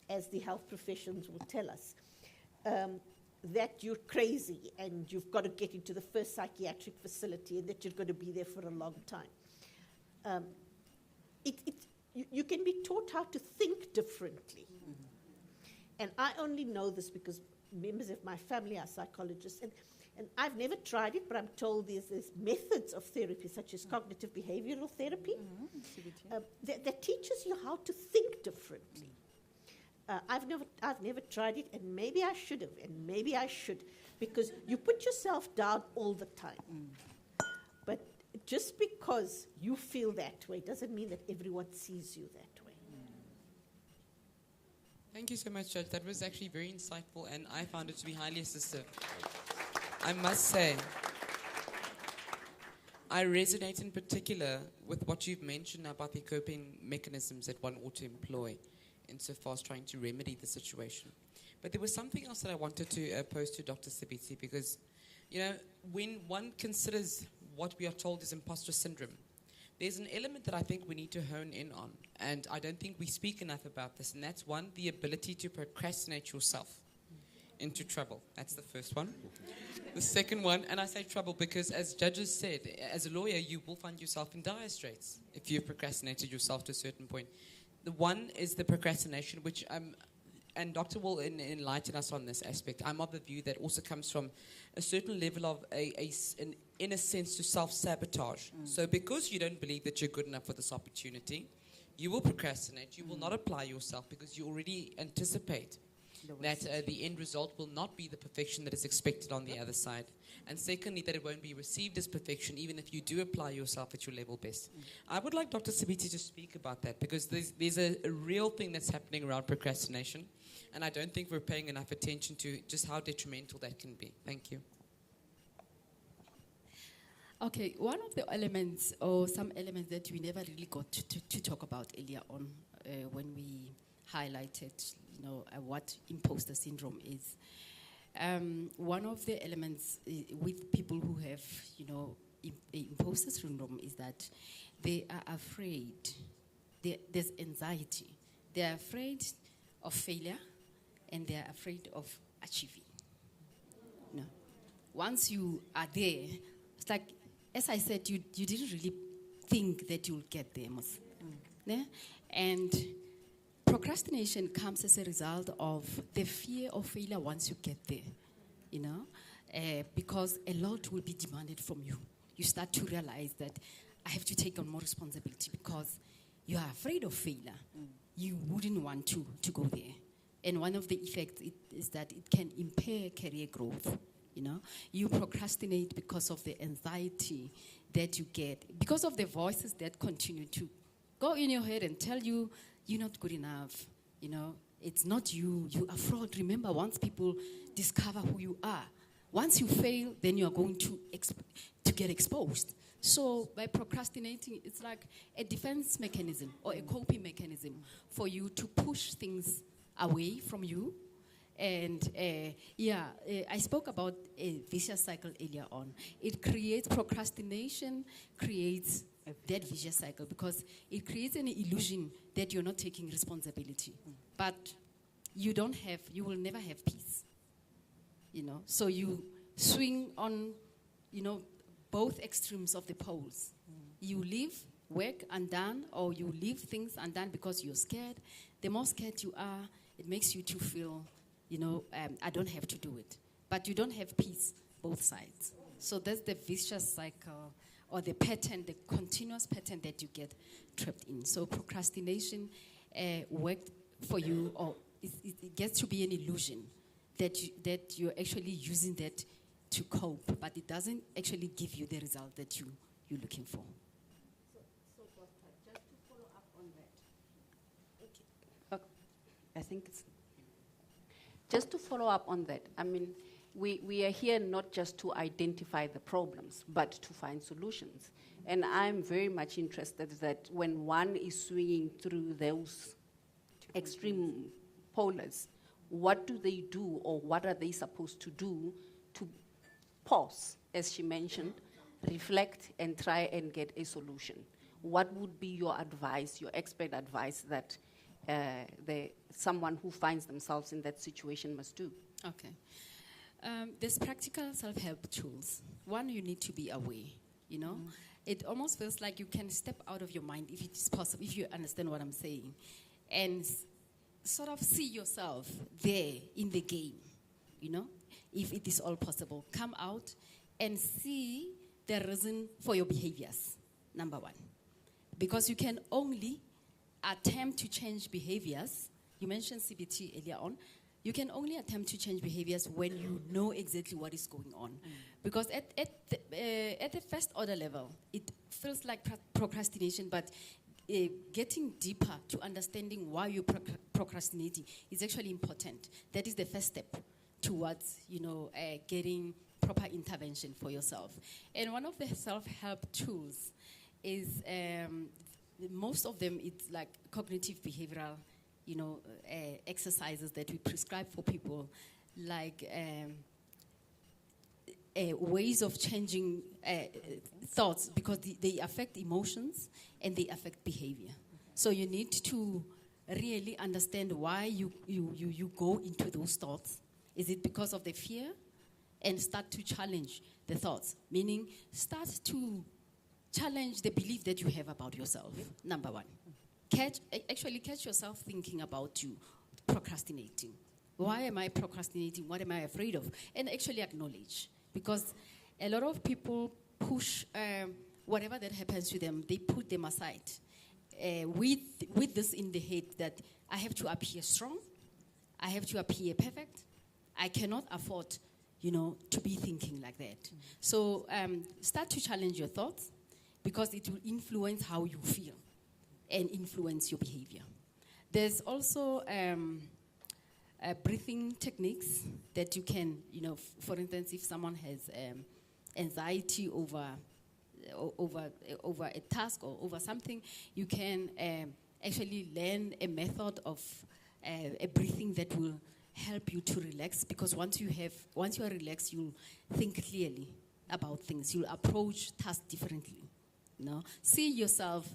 as the health professions will tell us, that you're crazy and you've got to get into the first psychiatric facility and that you're going to be there for a long time. You can be taught how to think differently. And I only know this because members of my family are psychologists. And I've never tried it, but I'm told there's methods of therapy, such as cognitive behavioral therapy, that teaches you how to think differently. I've never tried it, and maybe I should have, and maybe I should, because you put yourself down all the time. But just because you feel that way doesn't mean that everyone sees you that way. Thank you so much, Judge. That was actually very insightful, and I found it to be highly assistive. I must say, I resonate in particular with what you've mentioned about the coping mechanisms that one ought to employ insofar as trying to remedy the situation. But there was something else that I wanted to pose to Dr. Sabiti, because, you know, when one considers what we are told is imposter syndrome, there's an element that I think we need to hone in on, and I don't think we speak enough about this, and that's one, the ability to procrastinate yourself into trouble. That's the first one. The second one, and I say trouble because, as judges said, as a lawyer, you will find yourself in dire straits if you've procrastinated yourself to a certain point. The one is the procrastination, which and Doctor will enlighten us on this aspect. I'm of the view that also comes from a certain level of an inner sense to self-sabotage. So because you don't believe that you're good enough for this opportunity, you will procrastinate. You will not apply yourself because you already anticipate that the end result will not be the perfection that is expected on the other side. And secondly, that it won't be received as perfection even if you do apply yourself at your level best. I would like Dr. Sabiti to speak about that, because there's a real thing that's happening around procrastination, and I don't think we're paying enough attention to just how detrimental that can be. Thank you. Okay, one of the elements, or some elements that we never really got to talk about earlier on when we highlighted, what imposter syndrome is. One of the elements with people who have, imposter syndrome is that they are afraid. There's anxiety. They are afraid of failure, and they are afraid of achieving. No. Once you are there, it's like, as I said, you didn't really think that you'll get there, yeah? And procrastination comes as a result of the fear of failure once you get there, because a lot will be demanded from you. You start to realize that I have to take on more responsibility because you are afraid of failure. You wouldn't want to go there. And one of the effects is that it can impair career growth. You procrastinate because of the anxiety that you get, because of the voices that continue to go in your head and tell you, you're not good enough, it's not you, you are fraud. Remember, once people discover who you are, once you fail, then you are going to get exposed. So by procrastinating, it's like a defense mechanism or a coping mechanism for you to push things away from you. And I spoke about a vicious cycle earlier on. It creates procrastination, creates that vicious cycle, because it creates an illusion that you're not taking responsibility. But you will never have peace. So you swing on, both extremes of the poles. You leave work undone, or you leave things undone because you're scared. The more scared you are, it makes you to feel, I don't have to do it. But you don't have peace, both sides. So that's the vicious cycle, or the pattern, the continuous pattern that you get trapped in. So procrastination worked for you, or it gets to be an illusion that you're actually using that to cope, but it doesn't actually give you the result that you're looking for. So Doctor, just to follow up on that. Okay. I think it's... Just to follow up on that, I mean, we are here not just to identify the problems, but to find solutions. And I'm very much interested that when one is swinging through those extreme polars, what do they do, or what are they supposed to do to pause, as she mentioned, reflect and try and get a solution? What would be your advice, your expert advice that someone who finds themselves in that situation must do? Okay. There's practical self-help tools. One, you need to be aware, It almost feels like you can step out of your mind, if it is possible, if you understand what I'm saying, and sort of see yourself there in the game, you know, if it is all possible. Come out and see the reason for your behaviors, number one. Because you can only attempt to change behaviors. You mentioned CBT earlier on. You can only attempt to change behaviors when you know exactly what is going on. Because at the first order level, it feels like procrastination, but getting deeper to understanding why you're procrastinating is actually important. That is the first step towards, getting proper intervention for yourself. And one of the self-help tools is, most of them, it's like cognitive behavioral, exercises that we prescribe for people, like ways of changing thoughts, because they affect emotions and they affect behavior. So you need to really understand why you go into those thoughts. Is it because of the fear? And start to challenge the thoughts, meaning start to challenge the belief that you have about yourself, number one. Catch yourself thinking about you procrastinating. Why am I procrastinating? What am I afraid of? And actually acknowledge. Because a lot of people push whatever that happens to them, they put them aside with this in the head that I have to appear strong, I have to appear perfect, I cannot afford, to be thinking like that. So start to challenge your thoughts, because it will influence how you feel and influence your behavior. There's also breathing techniques that you can, for instance, if someone has anxiety over a task or over something, you can actually learn a method of a breathing that will help you to relax, because once you are relaxed, you'll think clearly about things. You'll approach tasks differently. See yourself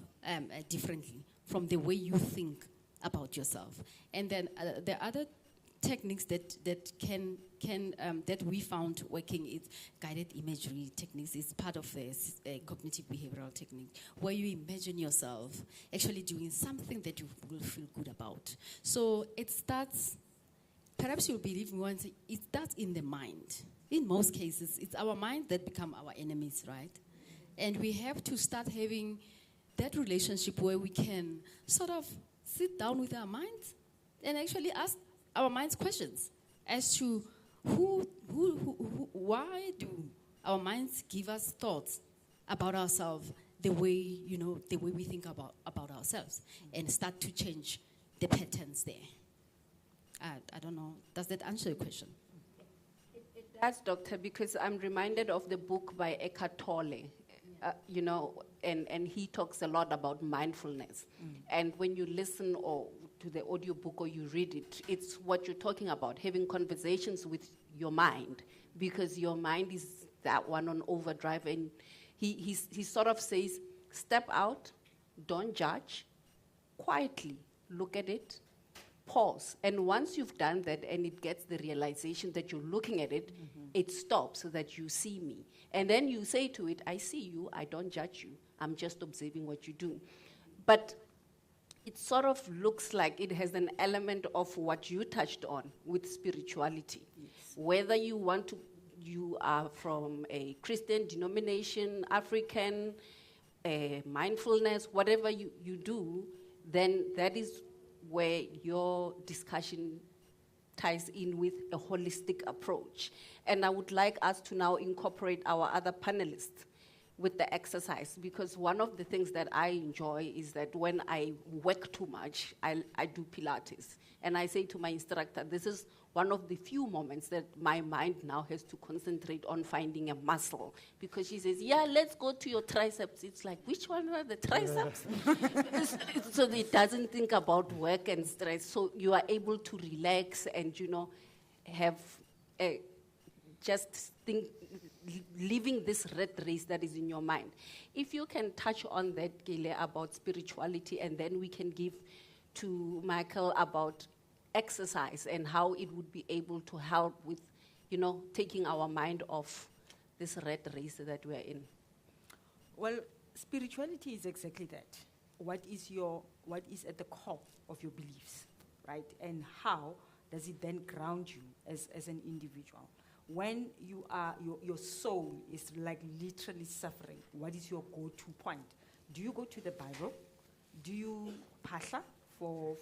differently from the way you think about yourself. And then the other techniques that can that we found working is guided imagery techniques. It's part of a cognitive behavioral technique where you imagine yourself actually doing something that you will feel good about. So it starts, perhaps you'll believe me when I say it starts in the mind. In most cases, it's our mind that become our enemies, right? And we have to start having that relationship where we can sort of sit down with our minds and actually ask our minds questions as to why do our minds give us thoughts about ourselves the way we think about ourselves, and start to change the patterns there. I don't know. Does that answer your question? It does, Doctor, because I'm reminded of the book by Eckhart Tolle. And he talks a lot about mindfulness. And when you listen to the audiobook or you read it, it's what you're talking about, having conversations with your mind, because your mind is that one on overdrive. And he sort of says, step out, don't judge, quietly look at it, pause. And once you've done that and it gets the realization that you're looking at it, it stops so that you see me. And then you say to it, I see you, I don't judge you, I'm just observing what you do. But it sort of looks like it has an element of what you touched on with spirituality. Yes. Whether you are from a Christian denomination, African, mindfulness, whatever you do, then that is where your discussion ties in with a holistic approach. And I would like us to now incorporate our other panelists with the exercise, because one of the things that I enjoy is that when I work too much, I do Pilates. And I say to my instructor, this is one of the few moments that my mind now has to concentrate on finding a muscle. Because she says, yeah, let's go to your triceps. It's like, which one are the triceps? So it doesn't think about work and stress. So you are able to relax and, have just think, living this rat race that is in your mind. If you can touch on that, Gile, about spirituality, and then we can give to Michael about exercise and how it would be able to help with, taking our mind off this rat race that we're in. Well, spirituality is exactly that. What is at the core of your beliefs? right? And how does it then ground you as an individual? When you are, your soul is like literally suffering, what is your go-to point? Do you go to the Bible? Do you pasha for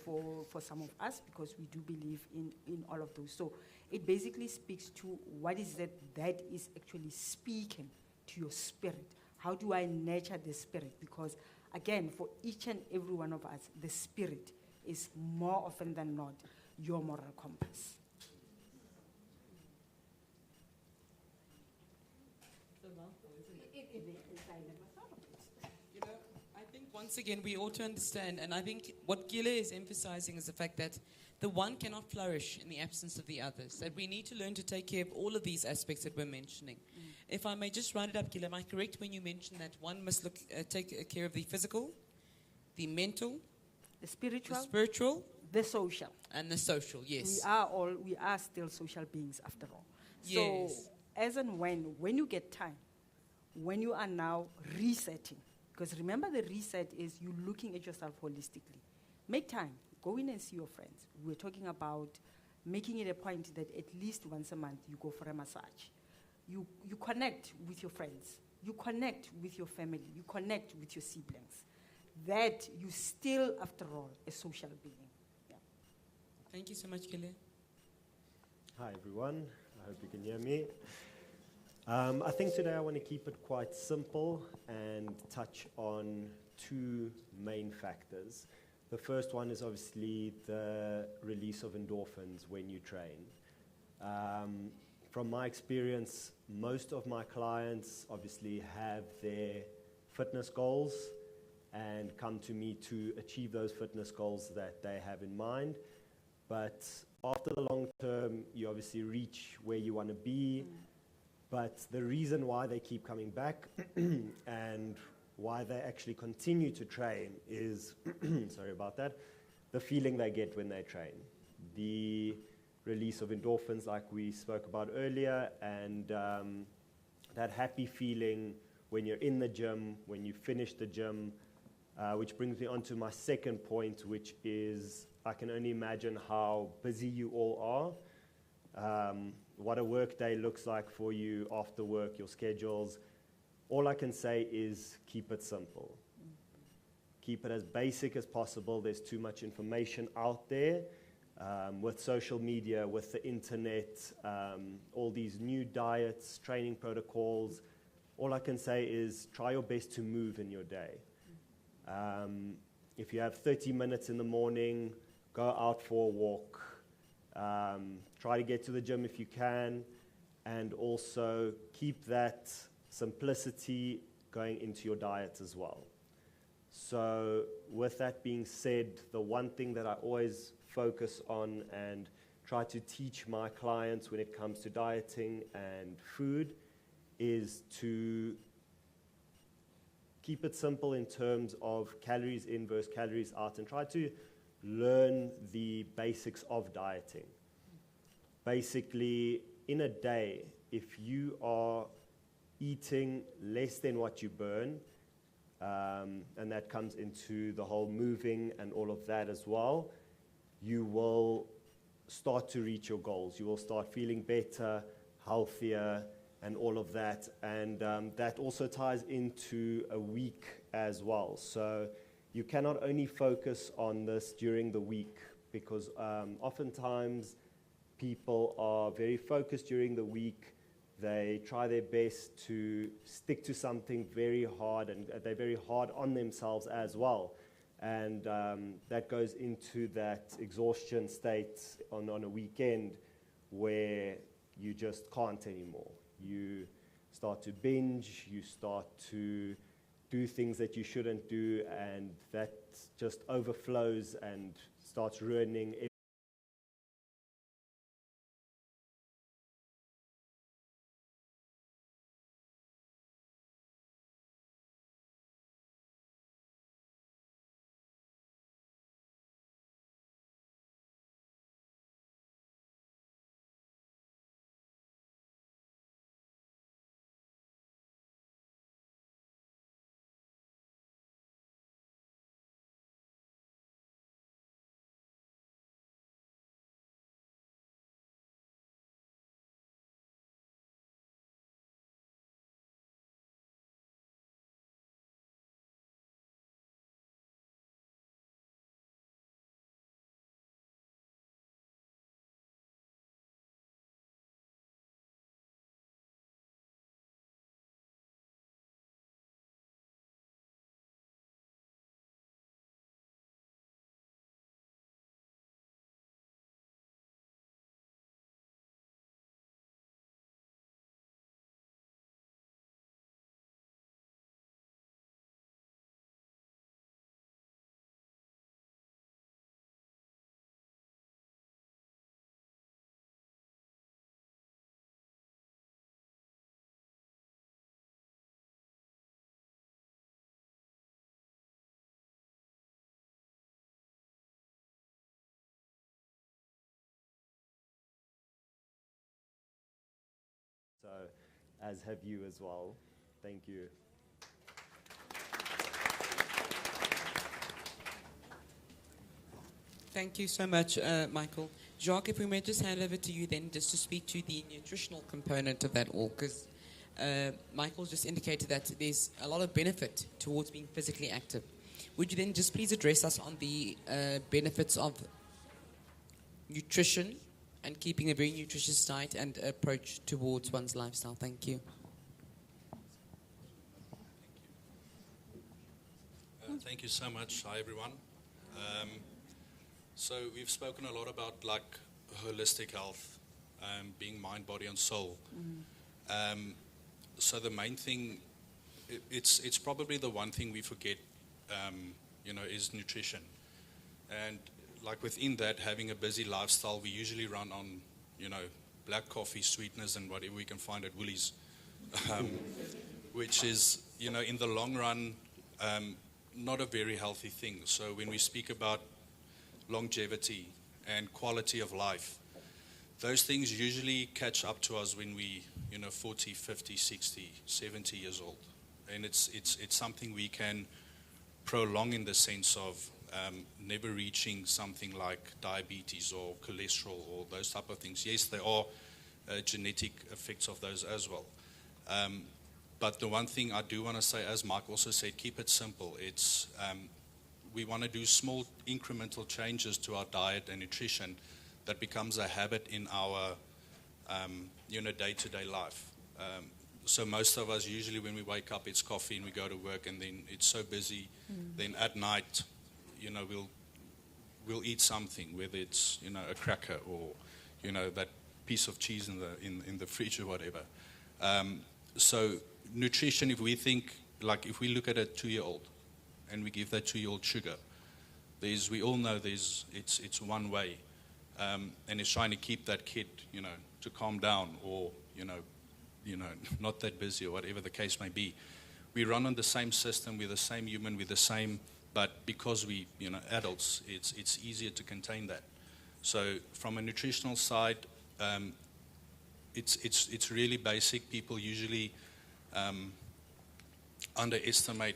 some of us? Because we do believe in all of those. So it basically speaks to what is it that is actually speaking to your spirit. How do I nurture the spirit? Because again, for each and every one of us, the spirit is more often than not your moral compass. You know, I think once again we ought to understand, and I think what Gile is emphasizing is the fact that the one cannot flourish in the absence of the others, that we need to learn to take care of all of these aspects that we're mentioning. If I may just round it up, Gile, am I correct when you mention that one must take care of the physical, the mental, The spiritual, the spiritual, the social. and the social? Yes. We are still social beings after all. Yes. So as and when you get time, when you are now resetting, because remember the reset is you looking at yourself holistically. Make time, go in and see your friends. We're talking about making it a point that at least once a month you go for a massage. You connect with your friends, you connect with your family, you connect with your siblings. That you still, after all, a social being. Yeah. Thank you so much, Gile. Hi everyone, I hope you can hear me. I think today I want to keep it quite simple and touch on two main factors. The first one is obviously the release of endorphins when you train. From my experience, most of my clients obviously have their fitness goals and come to me to achieve those fitness goals that they have in mind. But after the long term, you obviously reach where you want to be. But the reason why they keep coming back and why they actually continue to train is, sorry about that, the feeling they get when they train. The release of endorphins like we spoke about earlier, and that happy feeling when you're in the gym, when you finish the gym, which brings me on to my second point, which is I can only imagine how busy you all are, what a work day looks like for you after work, your schedules. All I can say is keep it simple. Keep it as basic as possible. There's too much information out there with social media, with the internet, all these new diets, training protocols. All I can say is try your best to move in your day. If you have 30 minutes in the morning, go out for a walk. Try to get to the gym if you can, and also keep that simplicity going into your diet as well. So with that being said, the one thing that I always focus on and try to teach my clients when it comes to dieting and food is to keep it simple in terms of calories in versus calories out, and try to learn the basics of dieting. Basically, in a day, if you are eating less than what you burn, and that comes into the whole moving and all of that as well, you will start to reach your goals. You will start feeling better, healthier, and all of that. And that also ties into a week as well. So you cannot only focus on this during the week, because oftentimes people are very focused during the week. They try their best to stick to something very hard, and they're very hard on themselves as well. And that goes into that exhaustion state on a weekend where you just can't anymore. You start to binge, you start to do things that you shouldn't do, and that just overflows and starts ruining So, as have you as well. Thank you. Thank you so much, Michael. Jacques, if we may just hand over to you then, just to speak to the nutritional component of that all, because Michael just indicated that there's a lot of benefit towards being physically active. Would you then just please address us on the benefits of nutrition and keeping a very nutritious diet and approach towards one's lifestyle? Thank you. Thank you so much. Hi, everyone. So we've spoken a lot about like holistic health, being mind, body, and soul. So the main thing, it's probably the one thing we forget, is nutrition. And like within that, having a busy lifestyle, we usually run on, black coffee, sweeteners, and whatever we can find at Woolies, which is, in the long run, not a very healthy thing. So when we speak about longevity and quality of life, those things usually catch up to us when we, 40, 50, 60, 70 years old. And it's something we can prolong in the sense of never reaching something like diabetes or cholesterol or those type of things. Yes, there are genetic effects of those as well. But the one thing I do want to say, as Mike also said, keep it simple. It's we want to do small incremental changes to our diet and nutrition that becomes a habit in our day-to-day life. So most of us, usually when we wake up, it's coffee and we go to work, and then it's so busy. Then at night, we'll eat something, whether it's a cracker or that piece of cheese in the fridge or whatever. So nutrition, if we think, like if we look at a 2-year-old and we give that 2-year-old sugar, we all know it's one way, and it's trying to keep that kid, to calm down or not that busy or whatever the case may be. We run on the same system, we're the same human, we're the same, but because we adults, it's easier to contain that. So from a nutritional side, it's really basic. People usually underestimate,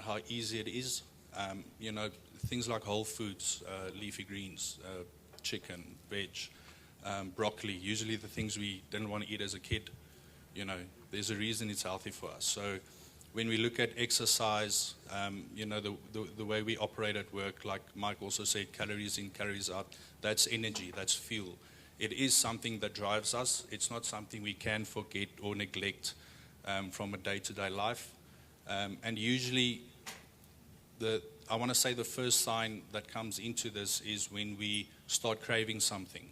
how easy it is. Things like whole foods, leafy greens, chicken, veg, broccoli, usually the things we didn't want to eat as a kid, there's a reason it's healthy for us. So when we look at exercise, the way we operate at work, like Mike also said, calories in, calories out, that's energy, that's fuel. It is something that drives us. It's not something we can forget or neglect from a day-to-day life. And usually, I want to say the first sign that comes into this is when we start craving something.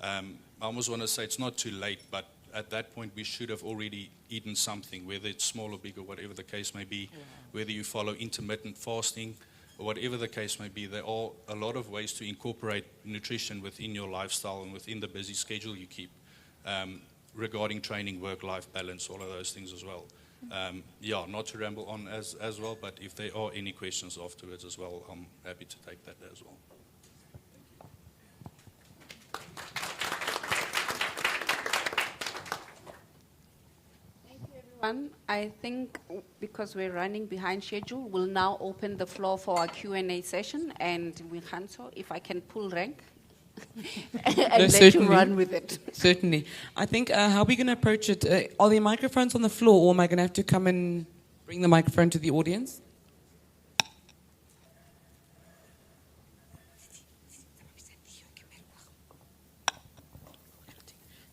I almost want to say it's not too late, but at that point we should have already eaten something, whether it's small or big or whatever the case may be, whether you follow intermittent fasting or whatever the case may be. There are a lot of ways to incorporate nutrition within your lifestyle and within the busy schedule you keep, regarding training, work-life balance, all of those things as well. Not to ramble on as well, but if there are any questions afterwards as well, I'm happy to take that as well. I think because we're running behind schedule, we'll now open the floor for our Q&A session. And Wihanso, if I can pull rank and let you run with it. Certainly. I think, how are we going to approach it? Are there microphones on the floor, or am I going to have to come and bring the microphone to the audience?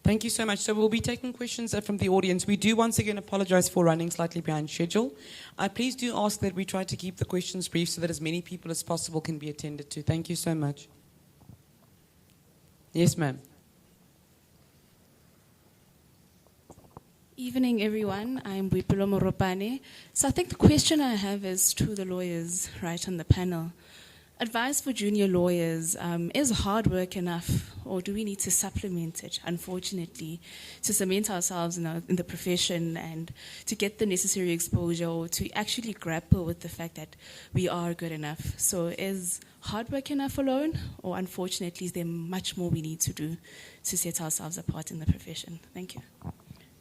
Thank you so much. So we'll be taking questions from the audience. We do once again apologize for running slightly behind schedule. Please do ask that we try to keep the questions brief so that as many people as possible can be attended to. Thank you so much. Yes, ma'am. Evening, everyone. I'm Boipelo Moropane. So I think the question I have is to the lawyers right on the panel. Advice for junior lawyers, is hard work enough, or do we need to supplement it, unfortunately, to cement ourselves in the profession and to get the necessary exposure, or to actually grapple with the fact that we are good enough? So is hard work enough alone, or unfortunately is there much more we need to do to set ourselves apart in the profession? Thank you.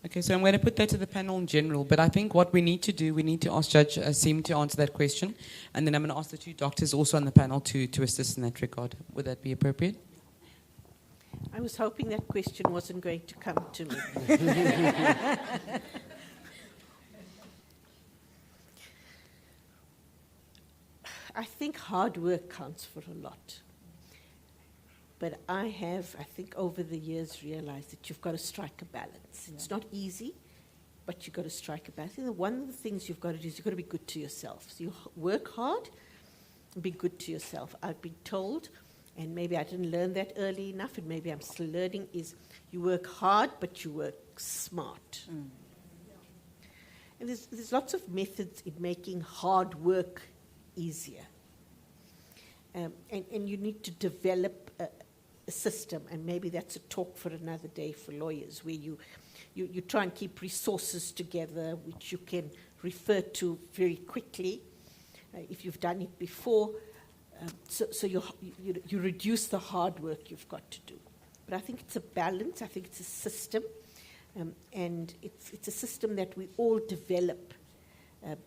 Okay, so I'm going to put that to the panel in general, but I think what we need to do, we need to ask Judge Asim to answer that question, and then I'm going to ask the two doctors also on the panel to assist in that regard. Would that be appropriate? I was hoping that question wasn't going to come to me. I think hard work counts for a lot. But I have, I think, over the years realized that you've got to strike a balance. It's not easy, but you've got to strike a balance. And one of the things you've got to do is you've got to be good to yourself. So you work hard and be good to yourself. I've been told, and maybe I didn't learn that early enough, and maybe I'm still learning, is you work hard, but you work smart. And there's lots of methods in making hard work easier. And you need to develop a system, and maybe that's a talk for another day for lawyers, where you try and keep resources together which you can refer to very quickly if you've done it before, so you reduce the hard work you've got to do. But I think it's a balance. I think it's a system, and it's a system that we all develop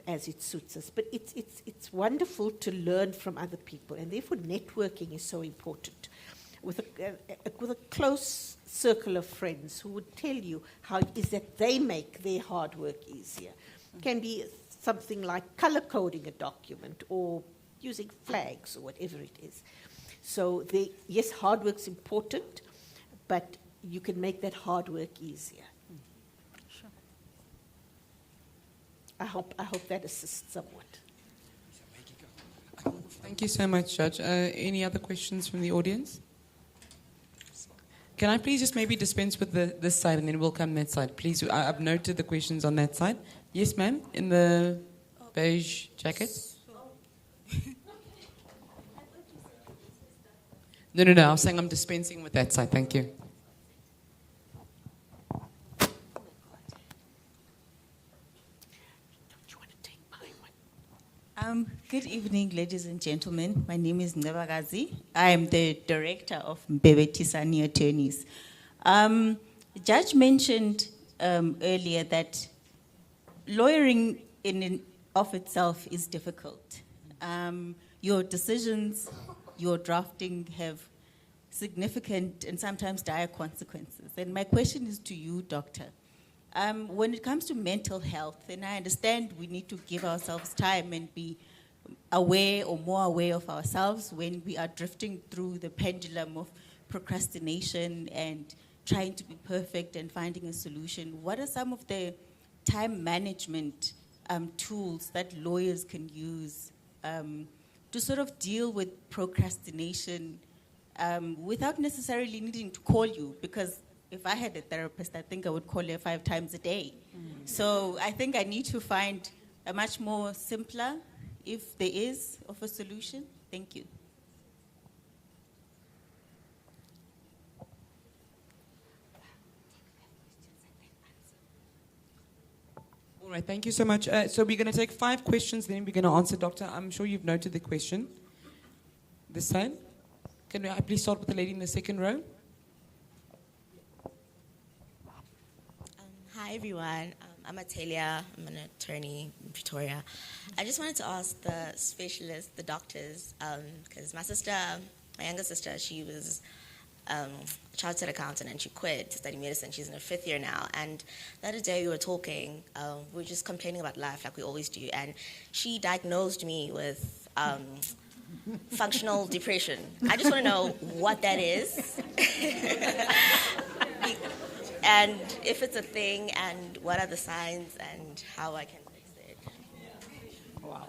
as it suits us. But it's wonderful to learn from other people, and therefore networking is so important. With a close circle of friends who would tell you how it is that they make their hard work easier. It can be something like color coding a document or using flags or whatever it is. So yes, hard work's important, but you can make that hard work easier. Sure. I hope that assists somewhat. Thank you so much, Judge. Any other questions from the audience? Can I please just maybe dispense with this side, and then we'll come that side, please? I've noted the questions on that side. Yes, ma'am, in the beige jacket. No, I was saying I'm dispensing with that side. Thank you. Good evening, ladies and gentlemen. My name is Nebagazi. I am the director of Mbebe Tisani Attorneys. Judge mentioned earlier that lawyering in and of itself is difficult. Your decisions, your drafting have significant and sometimes dire consequences. And my question is to you, Doctor. When it comes to mental health, and I understand we need to give ourselves time and be aware or more aware of ourselves when we are drifting through the pendulum of procrastination and trying to be perfect and finding a solution. What are some of the time management tools that lawyers can use to sort of deal with procrastination without necessarily needing to call you? Because if I had a therapist, I think I would call her 5 times a day. So I think I need to find a much more simpler, if there is, of a solution. Thank you. All right, thank you so much. So we're going to take 5 questions, then we're going to answer, Doctor. I'm sure you've noted the question. This side. Can I please start with the lady in the second row? Hi, everyone. I'm Atalia. I'm an attorney in Pretoria. I just wanted to ask the specialists, the doctors, because my younger sister, she was a chartered accountant and she quit to study medicine. She's in her 5th year now. And the other day we were talking, we were just complaining about life like we always do. And she diagnosed me with functional depression. I just want to know what that is. And if it's a thing, and what are the signs, and how I can fix it. Wow.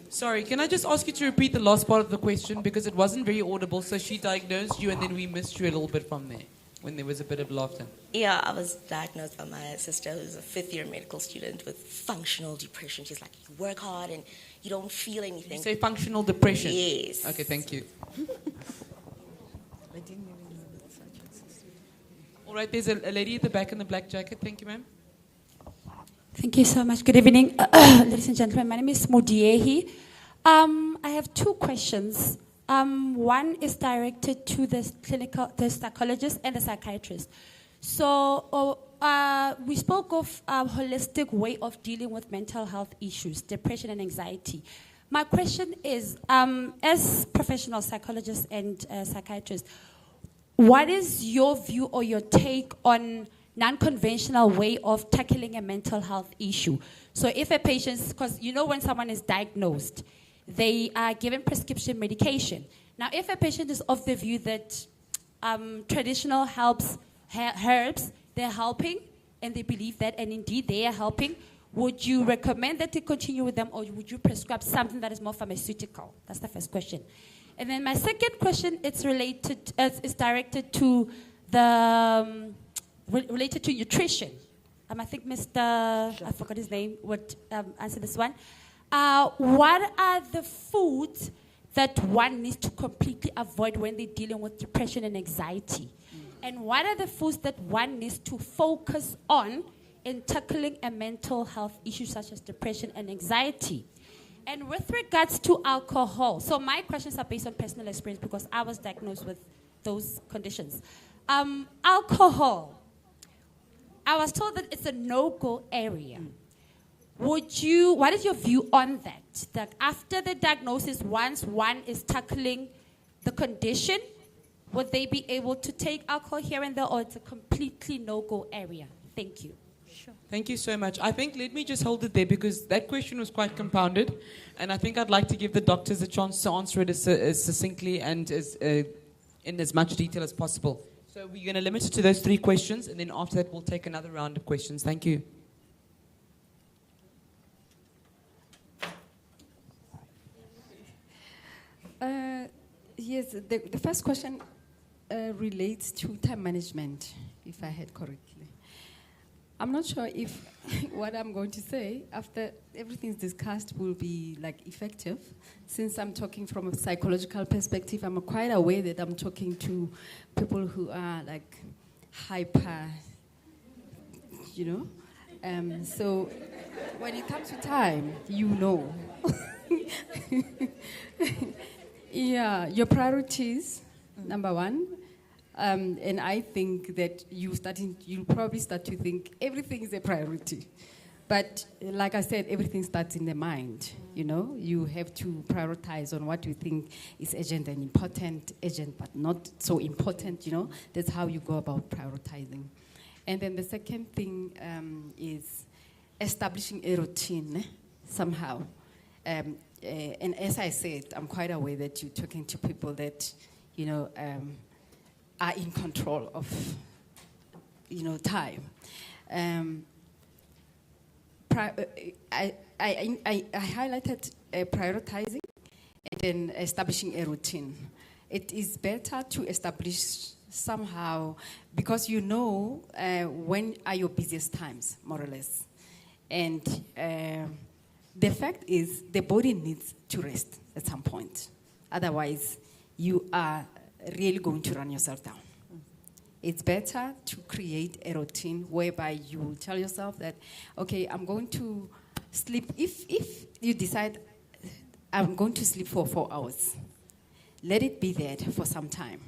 Sorry, can I just ask you to repeat the last part of the question, because it wasn't very audible. So she diagnosed you, and then we missed you a little bit from there, when there was a bit of laughter. Yeah, I was diagnosed by my sister, who's a 5th year medical student, with functional depression. She's like, you work hard and you don't feel anything. You say functional depression? Yes. Okay, thank you. All right, there's a lady at the back in the black jacket. Thank you, ma'am. Thank you so much. Good evening, ladies and gentlemen. My name is Modiehi. I have 2 questions. One is directed to the psychologist and the psychiatrist. So we spoke of a holistic way of dealing with mental health issues, depression and anxiety. My question is, as professional psychologists and psychiatrists, what is your view or your take on non-conventional way of tackling a mental health issue? So if a patient, because you know when someone is diagnosed, they are given prescription medication. Now if a patient is of the view that traditional herbs, they're helping, and they believe that, and indeed they are helping, would you recommend that they continue with them, or would you prescribe something that is more pharmaceutical? That's the first question. And then my second question, it's related, it's directed to the, related to nutrition. I think Mr. I forgot his name, would answer this one. What are the foods that one needs to completely avoid when they're dealing with depression and anxiety? And what are the foods that one needs to focus on in tackling a mental health issue such as depression and anxiety? And with regards to alcohol, so my questions are based on personal experience because I was diagnosed with those conditions. Alcohol, I was told that it's a no-go area. What is your view on that? That after the diagnosis, once one is tackling the condition, would they be able to take alcohol here and there, or it's a completely no-go area? Thank you. Thank you so much. I think let me just hold it there because that question was quite compounded, and I think I'd like to give the doctors a chance to answer it as succinctly and in as much detail as possible. So we're going to limit it to those 3 questions, and then after that we'll take another round of questions. Thank you. Yes, the first question relates to time management, if I heard correctly. I'm not sure if what I'm going to say after everything's discussed will be like effective. Since I'm talking from a psychological perspective, I'm quite aware that I'm talking to people who are like hyper, you know. So when it comes to time, you know. Yeah, your priorities, number one. And I think that you'll probably start to think everything is a priority. But like I said, everything starts in the mind, you know. You have to prioritize on what you think is urgent and important, urgent but not so important, you know. That's how you go about prioritizing. And then the second thing is establishing a routine somehow. And as I said, I'm quite aware that you're talking to people that, you know, are in control of, you know, time. I highlighted prioritizing and then establishing a routine. It is better to establish somehow because you know when are your busiest times, more or less. And the fact is the body needs to rest at some point. Otherwise, you are really going to run yourself down. It's better to create a routine whereby you tell yourself that, okay, I'm going to sleep. If you decide I'm going to sleep for 4 hours, let it be that for some time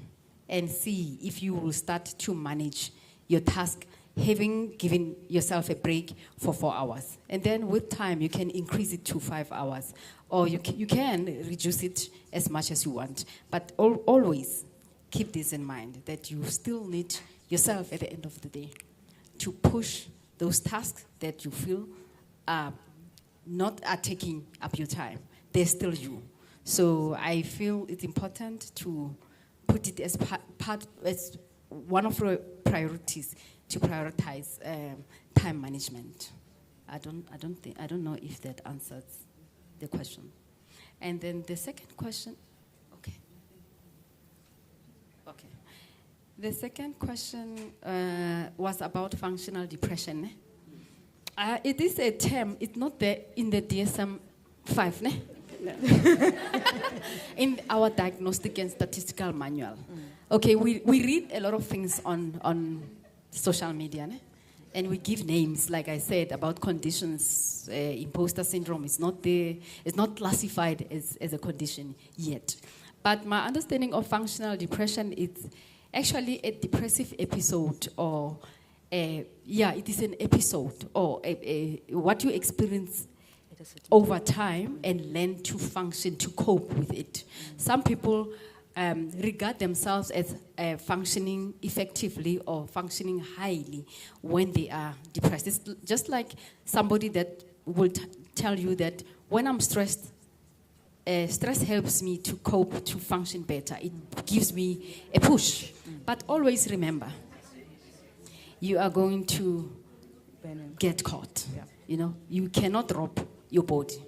and see if you will start to manage your task having given yourself a break for 4 hours. And then with time, you can increase it to 5 hours. Or you can reduce it as much as you want. But always keep this in mind, that you still need yourself at the end of the day to push those tasks that you feel are taking up your time. They're still you. So I feel it's important to put it as as one of your priorities, to prioritize time management. I don't know if that answers the question. And then the second question, okay. The second question was about functional depression. It is a term, it's not there in the DSM-5, ne? In our diagnostic and statistical manual. Okay, we read a lot of things on social media, ne? And we give names, like I said, about conditions. Imposter syndrome is not there, it's not classified as a condition yet. But my understanding of functional depression is actually a depressive episode, or it is an episode, or what you experience over time and learn to function, to cope with it. Some people regard themselves as functioning effectively or functioning highly when they are depressed. It's just like somebody that will tell you that when I'm stressed, stress helps me to cope, to function better. It gives me a push. But always remember, you are going to get caught. Yeah. You know, you cannot rob your body.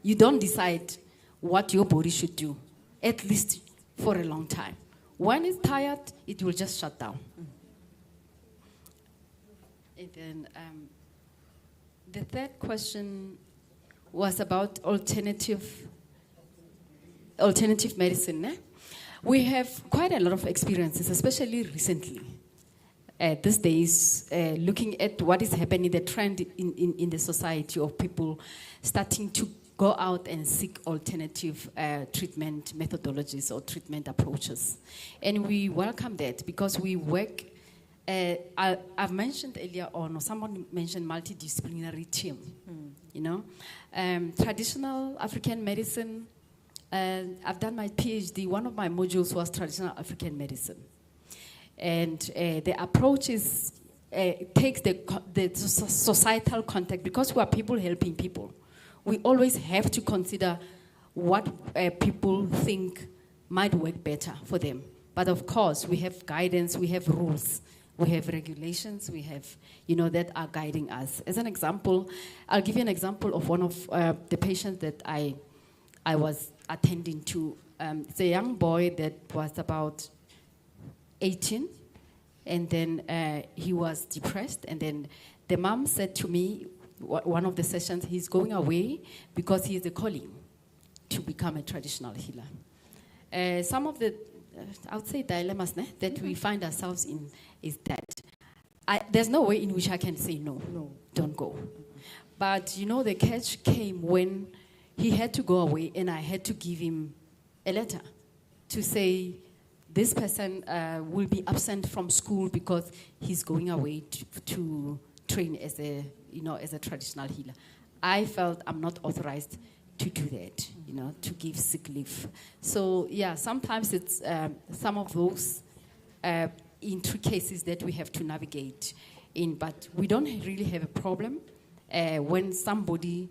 You don't decide what your body should do, at least for a long time. When it's tired, it will just shut down. And then the third question was about alternative medicine. Eh? We have quite a lot of experiences, especially recently. These days, looking at what is happening, the trend in the society of people starting to go out and seek alternative treatment methodologies or treatment approaches. And we welcome that because we work, I've mentioned earlier on, or someone mentioned multidisciplinary team, you know. Traditional African medicine, I've done my PhD, one of my modules was traditional African medicine. And the approach is, takes the societal context, because we are people helping people. We always have to consider what people think might work better for them. But of course, we have guidance, we have rules, we have regulations, we have, you know, that are guiding us. As an example, I'll give you an example of one of the patients that I was attending to. It's a young boy that was about 18, and then he was depressed, and then the mom said to me, one of the sessions, he's going away because he is a calling to become a traditional healer. Some of the, I would say, dilemmas that we find ourselves in is that there's no way in which I can say no, don't go. But you know, the catch came when he had to go away, and I had to give him a letter to say, this person will be absent from school because he's going away to train as a, you know, as a traditional healer. I felt I'm not authorized to do that, you know, to give sick leave. So yeah, sometimes it's some of those intricacies that we have to navigate in, but we don't really have a problem when somebody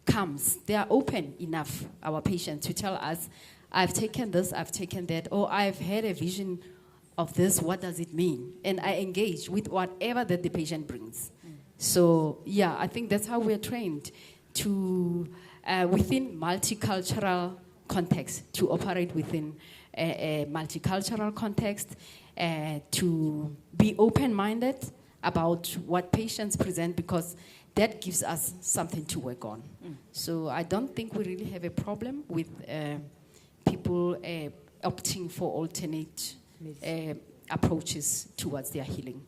comes. They are open enough, our patients, to tell us, I've taken this, I've taken that, or I've had a vision of this, what does it mean? And I engage with whatever that the patient brings. So yeah, I think that's how we're trained to, within multicultural context, to operate within a multicultural context, to be open-minded about what patients present, because that gives us something to work on. So I don't think we really have a problem with people opting for alternate approaches towards their healing.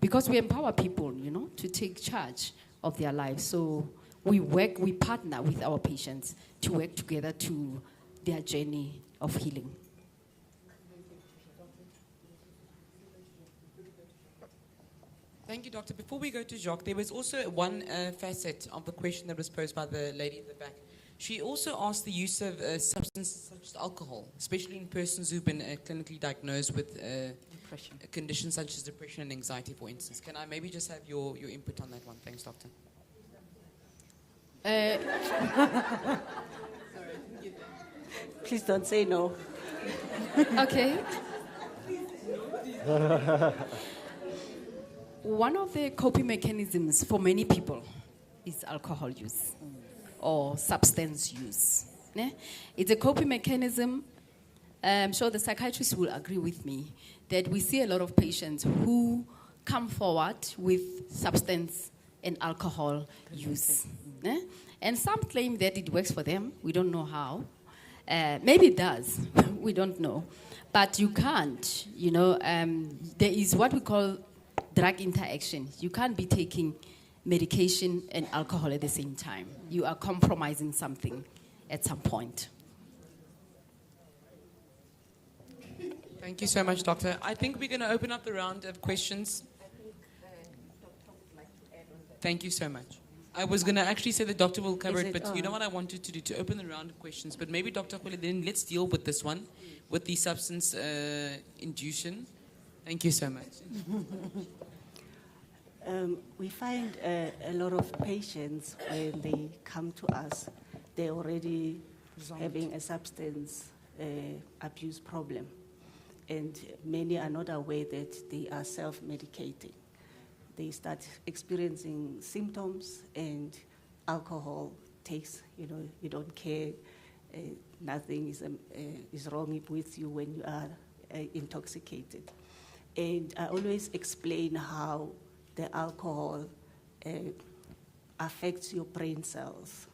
Because we empower people, you know, to take charge of their lives. So we partner with our patients to work together to their journey of healing. Thank you, Doctor. Before we go to Jacques, there was also one facet of the question that was posed by the lady at the back. She also asked the use of substances such as alcohol, especially in persons who've been clinically diagnosed with conditions such as depression and anxiety, for instance. Can I maybe just have your input on that one? Thanks, Doctor. Please don't say no. Okay. One of the coping mechanisms for many people is alcohol use or substance use. It's a coping mechanism. I'm sure the psychiatrists will agree with me that we see a lot of patients who come forward with substance and alcohol use. And some claim that it works for them. We don't know how. Maybe it does. We don't know. But you can't, you know, there is what we call drug interaction. You can't be taking medication and alcohol at the same time. You are compromising something at some point. Thank you so much, Doctor. I think we're going to open up the round of questions. Thank you so much. I was going to actually say the doctor will cover it, but you know what I wanted to do, to open the round of questions. But maybe Dr. Khwele, then let's deal with this one, with the substance induction. Thank you so much. We find a lot of patients, when they come to us, they're already having a substance abuse problem. And many are not aware that they are self-medicating. They start experiencing symptoms, and alcohol takes, you don't care, nothing is wrong with you when you are intoxicated. And I always explain how the alcohol affects your brain cells.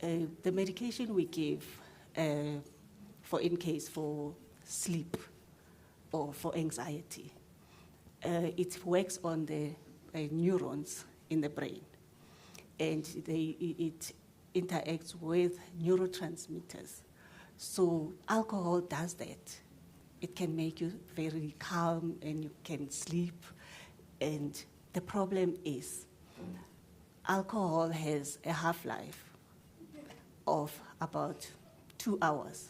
The medication we give, for sleep or for anxiety, it works on the neurons in the brain, and it interacts with neurotransmitters. So alcohol does that. It can make you very calm, and you can sleep. And the problem is, alcohol has a half-life of about 2 hours,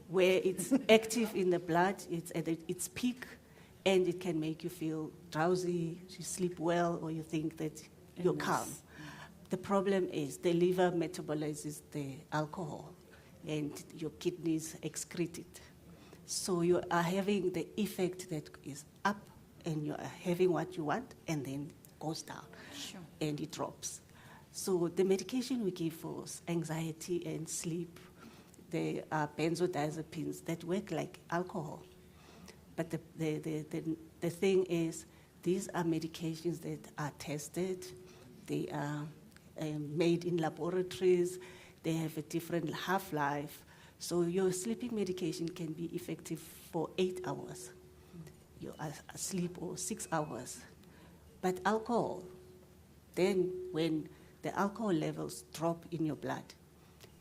where it's active in the blood, it's at its peak, and it can make you feel drowsy, you sleep well, or you think that you're calm. The problem is the liver metabolizes the alcohol, and your kidneys excrete it. So you are having the effect that is up, and you are having what you want, and then goes down, and it drops. So the medication we give for anxiety and sleep, they are benzodiazepines that work like alcohol. But the thing is, these are medications that are tested. They are made in laboratories. They have a different half-life. So your sleeping medication can be effective for 8 hours. You are asleep or 6 hours. But alcohol, then when the alcohol levels drop in your blood,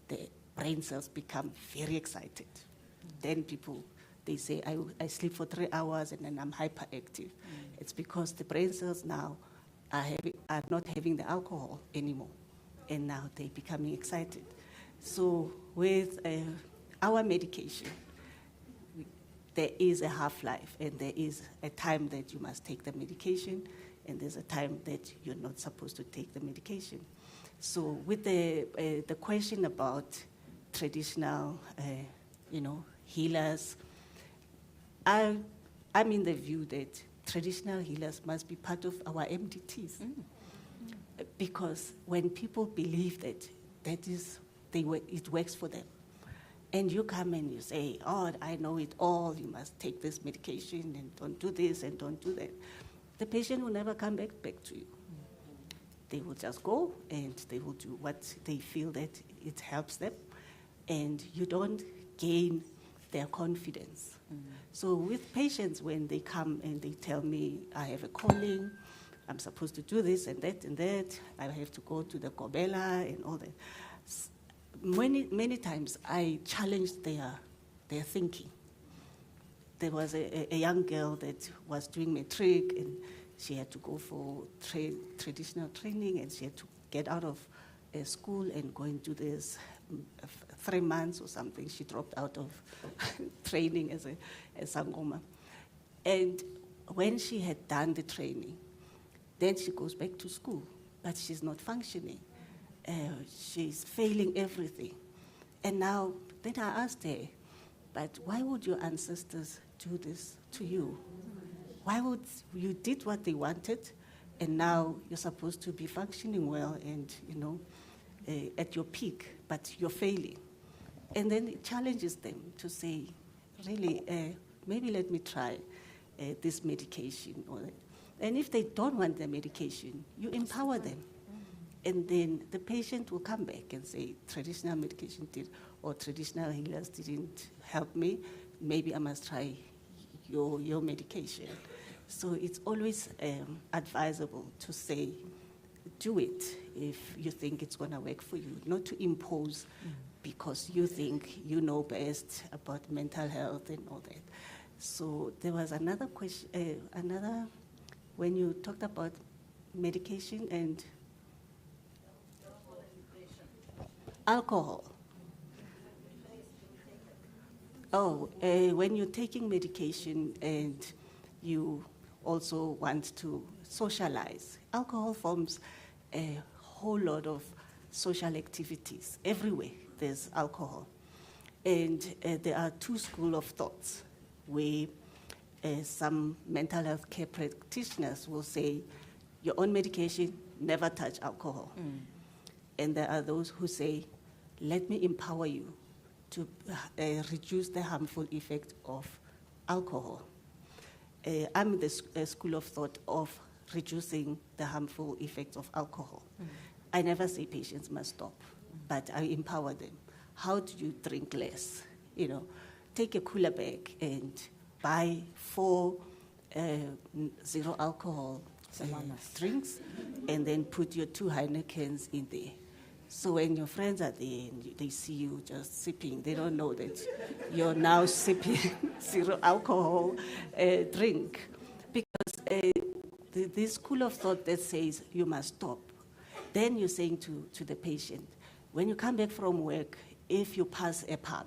the brain cells become very excited. Then people, they say, I sleep for 3 hours and then I'm hyperactive. It's because the brain cells now are not having the alcohol anymore, and now they're becoming excited. So with our medication, there is a half-life, and there is a time that you must take the medication, and there's a time that you're not supposed to take the medication. So with the question about traditional, healers, I'm in the view that traditional healers must be part of our MDTs. Because when people believe that it works for them, and you come and you say, oh, I know it all, you must take this medication and don't do this and don't do that, the patient will never come back to you. They will just go and they will do what they feel that it helps them, and you don't gain their confidence. So with patients, when they come and they tell me, I have a calling, I'm supposed to do this and that, I have to go to the Kobela and all that. Many times I challenged their thinking. There was a young girl that was doing matric, and she had to go for traditional training, and she had to get out of school and go and do this 3 months or something. She dropped out of training as a Sangoma. And when she had done the training, then she goes back to school, but she's not functioning. She's failing everything. And now, then I asked her, but why would your ancestors do this to you? Why would you did what they wanted, and now you're supposed to be functioning well and, at your peak, but you're failing? And then it challenges them to say, really, maybe let me try this medication. And if they don't want the medication, you empower them. And then the patient will come back and say, traditional medication did, or traditional healers didn't help me. Maybe I must try your medication. So it's always advisable to say, do it if you think it's going to work for you, not to impose because you think you know best about mental health and all that. So there was another question, when you talked about medication and alcohol. Oh, when you're taking medication and you also want to socialize, alcohol forms a whole lot of social activities. Everywhere there's alcohol. And there are two schools of thoughts where some mental health care practitioners will say, you're on medication, never touch alcohol. And there are those who say, let me empower you to reduce the harmful effect of alcohol. I'm in the school of thought of reducing the harmful effects of alcohol. I never say patients must stop, but I empower them. How do you drink less? You know, take a cooler bag and buy 4 zero alcohol drinks, and then put your 2 Heinekens in there. So when your friends are there and they see you just sipping, they don't know that you're now sipping zero alcohol drink. Because this school of thought that says you must stop, then you're saying to the patient, when you come back from work, if you pass a pub,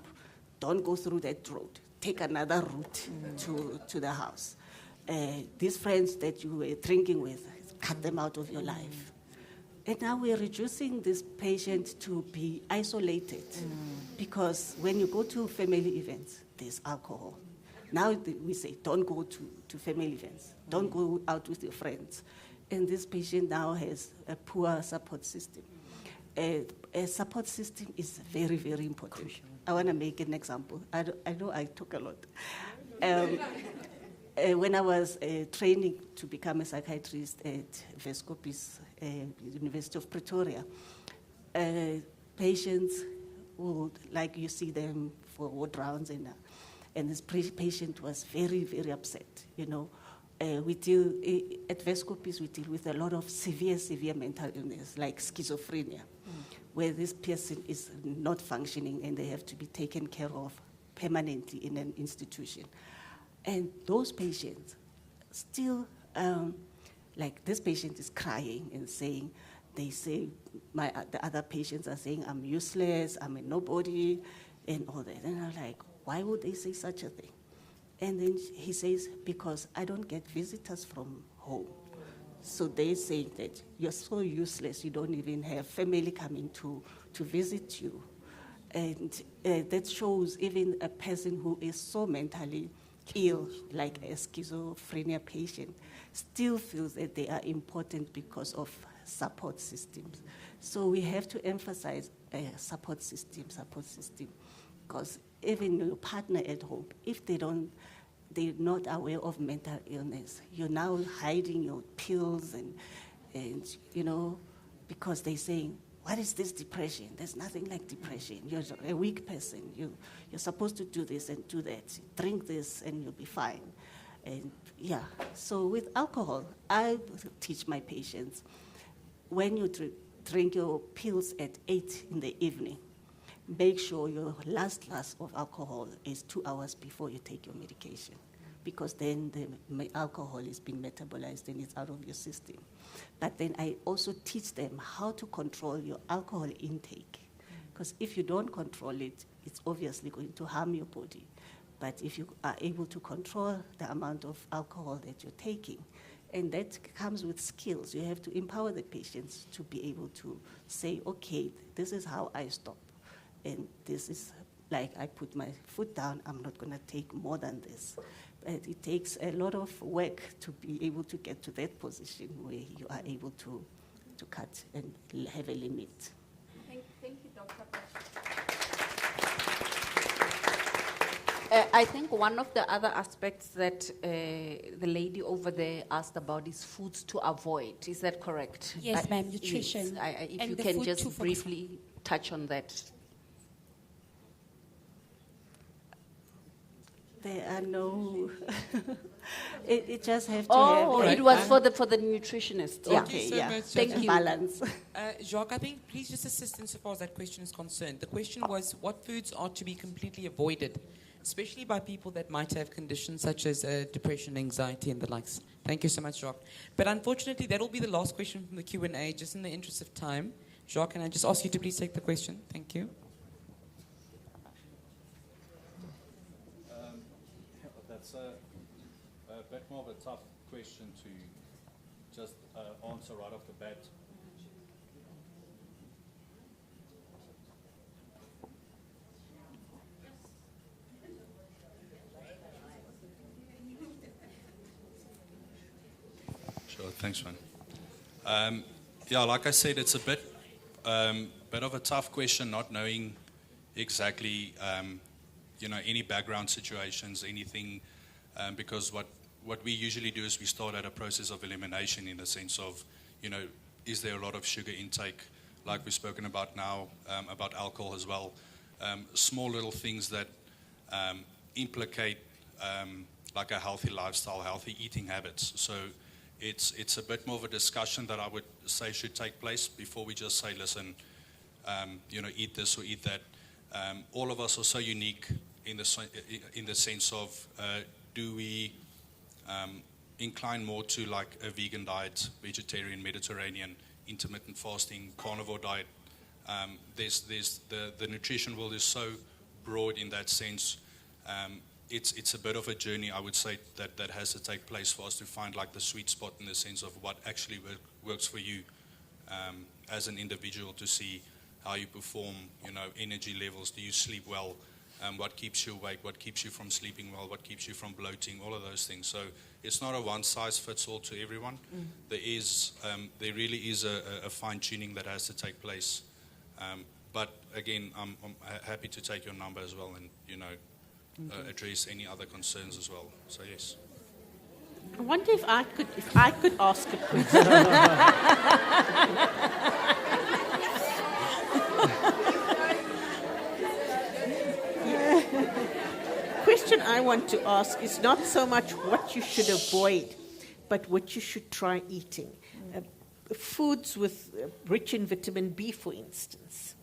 don't go through that road. Take another route to the house. These friends that you were drinking with, cut them out of your life. And now we're reducing this patient to be isolated because when you go to family events, there's alcohol. Now we say, don't go to family events. Don't go out with your friends. And this patient now has a poor support system. A support system is very, very important. Crucial. I want to make an example. I know I talk a lot. When I was training to become a psychiatrist at Vescopis, University of Pretoria, patients would, like you see them for ward rounds, and this patient was very, very upset, you know. We deal, at Vescopis, we deal with a lot of severe mental illness, like schizophrenia, where this person is not functioning and they have to be taken care of permanently in an institution. And those patients still, like this patient is crying and saying, they say, the other patients are saying, I'm useless, I'm a nobody, and all that. And I'm like, why would they say such a thing? And then he says, because I don't get visitors from home. So they say that you're so useless, you don't even have family coming to visit you. And that shows even a person who is so mentally ill, like a schizophrenia patient, still feels that they are important because of support systems. So we have to emphasize support system, because even your partner at home, if they're not aware of mental illness, you're now hiding your pills and you know, because they're saying, what is this depression? There's nothing like depression. You're a weak person. You're supposed to do this and do that. Drink this and you'll be fine. And yeah, so with alcohol, I teach my patients, when you drink your pills at 8 in the evening, make sure your last glass of alcohol is 2 hours before you take your medication, because then the alcohol is being metabolized and it's out of your system. But then I also teach them how to control your alcohol intake, because if you don't control it, it's obviously going to harm your body. But if you are able to control the amount of alcohol that you're taking, and that comes with skills, you have to empower the patients to be able to say, okay, this is how I stop. And this is like I put my foot down, I'm not going to take more than this. But it takes a lot of work to be able to get to that position where you are able to cut and have a limit. Thank you, Dr. I think one of the other aspects that the lady over there asked about is foods to avoid. Is that correct? Yes, ma'am, nutrition. Yes. If and you the can food just to focus briefly touch on that. There are no. it just have to Oh, have. it was for the nutritionist. Yeah. Okay, so yeah. much, Thank you. Balance. Jacques, I think please just assist insofar as that question is concerned. The question was what foods are to be completely avoided especially by people that might have conditions such as depression, anxiety, and the likes. Thank you so much, Jacques. But unfortunately, that will be the last question from the Q&A, just in the interest of time. Jacques, can I just ask you to please take the question? Thank you. That's a bit more of a tough question to just answer right off the bat. Sure, thanks, man. Yeah, like I said, it's a bit of a tough question, not knowing exactly, any background situations, anything, because what we usually do is we start at a process of elimination in the sense of, is there a lot of sugar intake, like we've spoken about now, about alcohol as well, small little things that implicate like a healthy lifestyle, healthy eating habits. So it's a bit more of a discussion that I would say should take place before we just say, listen, eat this or eat that. All of us are so unique in the sense of, do we incline more to like a vegan diet, vegetarian, Mediterranean, intermittent fasting, carnivore diet? There's the nutrition world is so broad in that sense. It's a bit of a journey, I would say, that has to take place for us to find like the sweet spot in the sense of what actually works for you as an individual, to see how you perform, energy levels, do you sleep well, what keeps you awake, what keeps you from sleeping well, what keeps you from bloating, all of those things. So it's not a one-size-fits-all to everyone. There really is a fine-tuning that has to take place. But again, I'm happy to take your number as well and, address any other concerns as well. So yes. I wonder if I could ask a question. Question I want to ask is not so much what you should avoid, but what you should try eating. Foods with rich in vitamin B, for instance,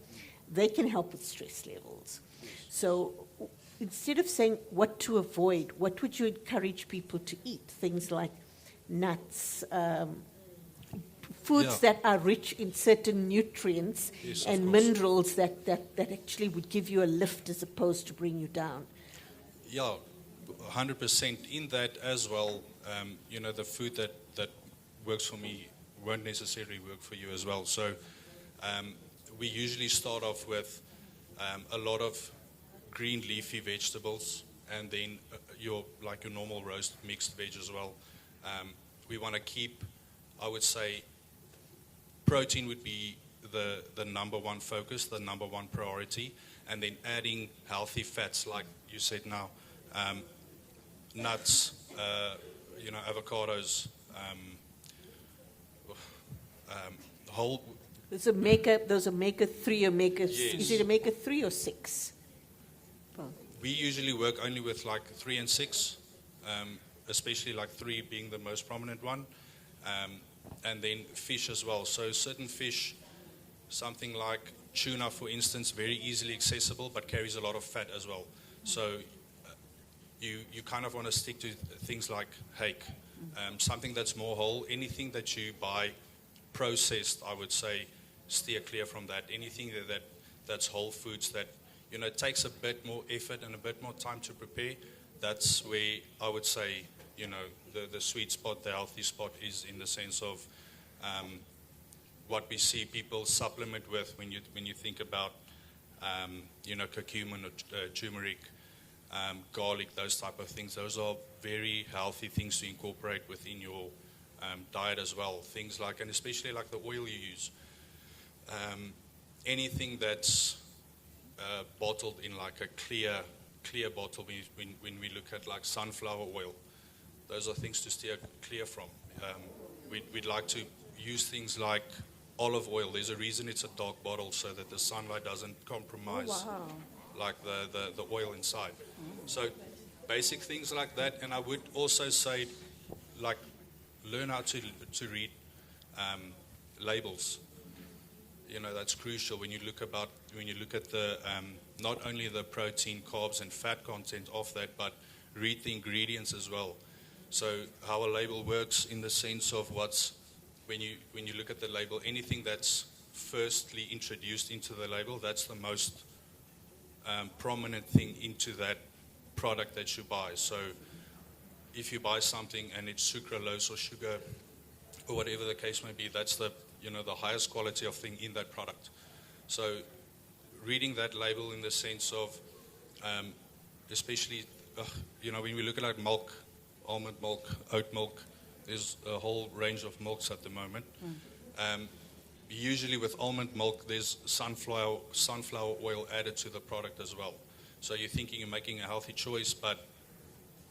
they can help with stress levels. So instead of saying what to avoid, what would you encourage people to eat? Things like nuts, foods that are rich in certain nutrients and minerals that actually would give you a lift as opposed to bring you down. Yeah, 100% in that as well. The food that works for me won't necessarily work for you as well. So we usually start off with a lot of green leafy vegetables, and then your normal roast mixed veg as well. We want to keep, I would say, protein would be the number one focus, the number one priority, and then adding healthy fats, like you said now, nuts, avocados, whole. Those are omega-3, is it omega-3 or 6? We usually work only with like 3 and 6, especially like 3 being the most prominent one, and then fish as well. So certain fish, something like tuna, for instance, very easily accessible, but carries a lot of fat as well. So you kind of want to stick to things like hake, something that's more whole. Anything that you buy processed, I would say, steer clear from that. Anything that's whole foods that it takes a bit more effort and a bit more time to prepare. That's where I would say, the sweet spot, the healthy spot is in the sense of what we see people supplement with when you think about, curcumin or turmeric, garlic, those type of things. Those are very healthy things to incorporate within your diet as well. Things like, and especially like the oil you use. Anything that's bottled in like a clear bottle, when we look at like sunflower oil, those are things to steer clear from. We'd like to use things like olive oil. There's a reason it's a dark bottle, so that the sunlight doesn't compromise like the oil inside. So basic things like that. And I would also say, like, learn how to read labels. That's crucial when you look at the not only the protein, carbs, and fat content of that, but read the ingredients as well. So how a label works in the sense of when you look at the label, anything that's firstly introduced into the label, that's the most prominent thing into that product that you buy. So if you buy something and it's sucralose or sugar or whatever the case may be, that's the highest quality of thing in that product. So reading that label in the sense of, especially, when we look at like milk, almond milk, oat milk, there's a whole range of milks at the moment. Usually with almond milk, there's sunflower oil added to the product as well. So you're thinking you're making a healthy choice, but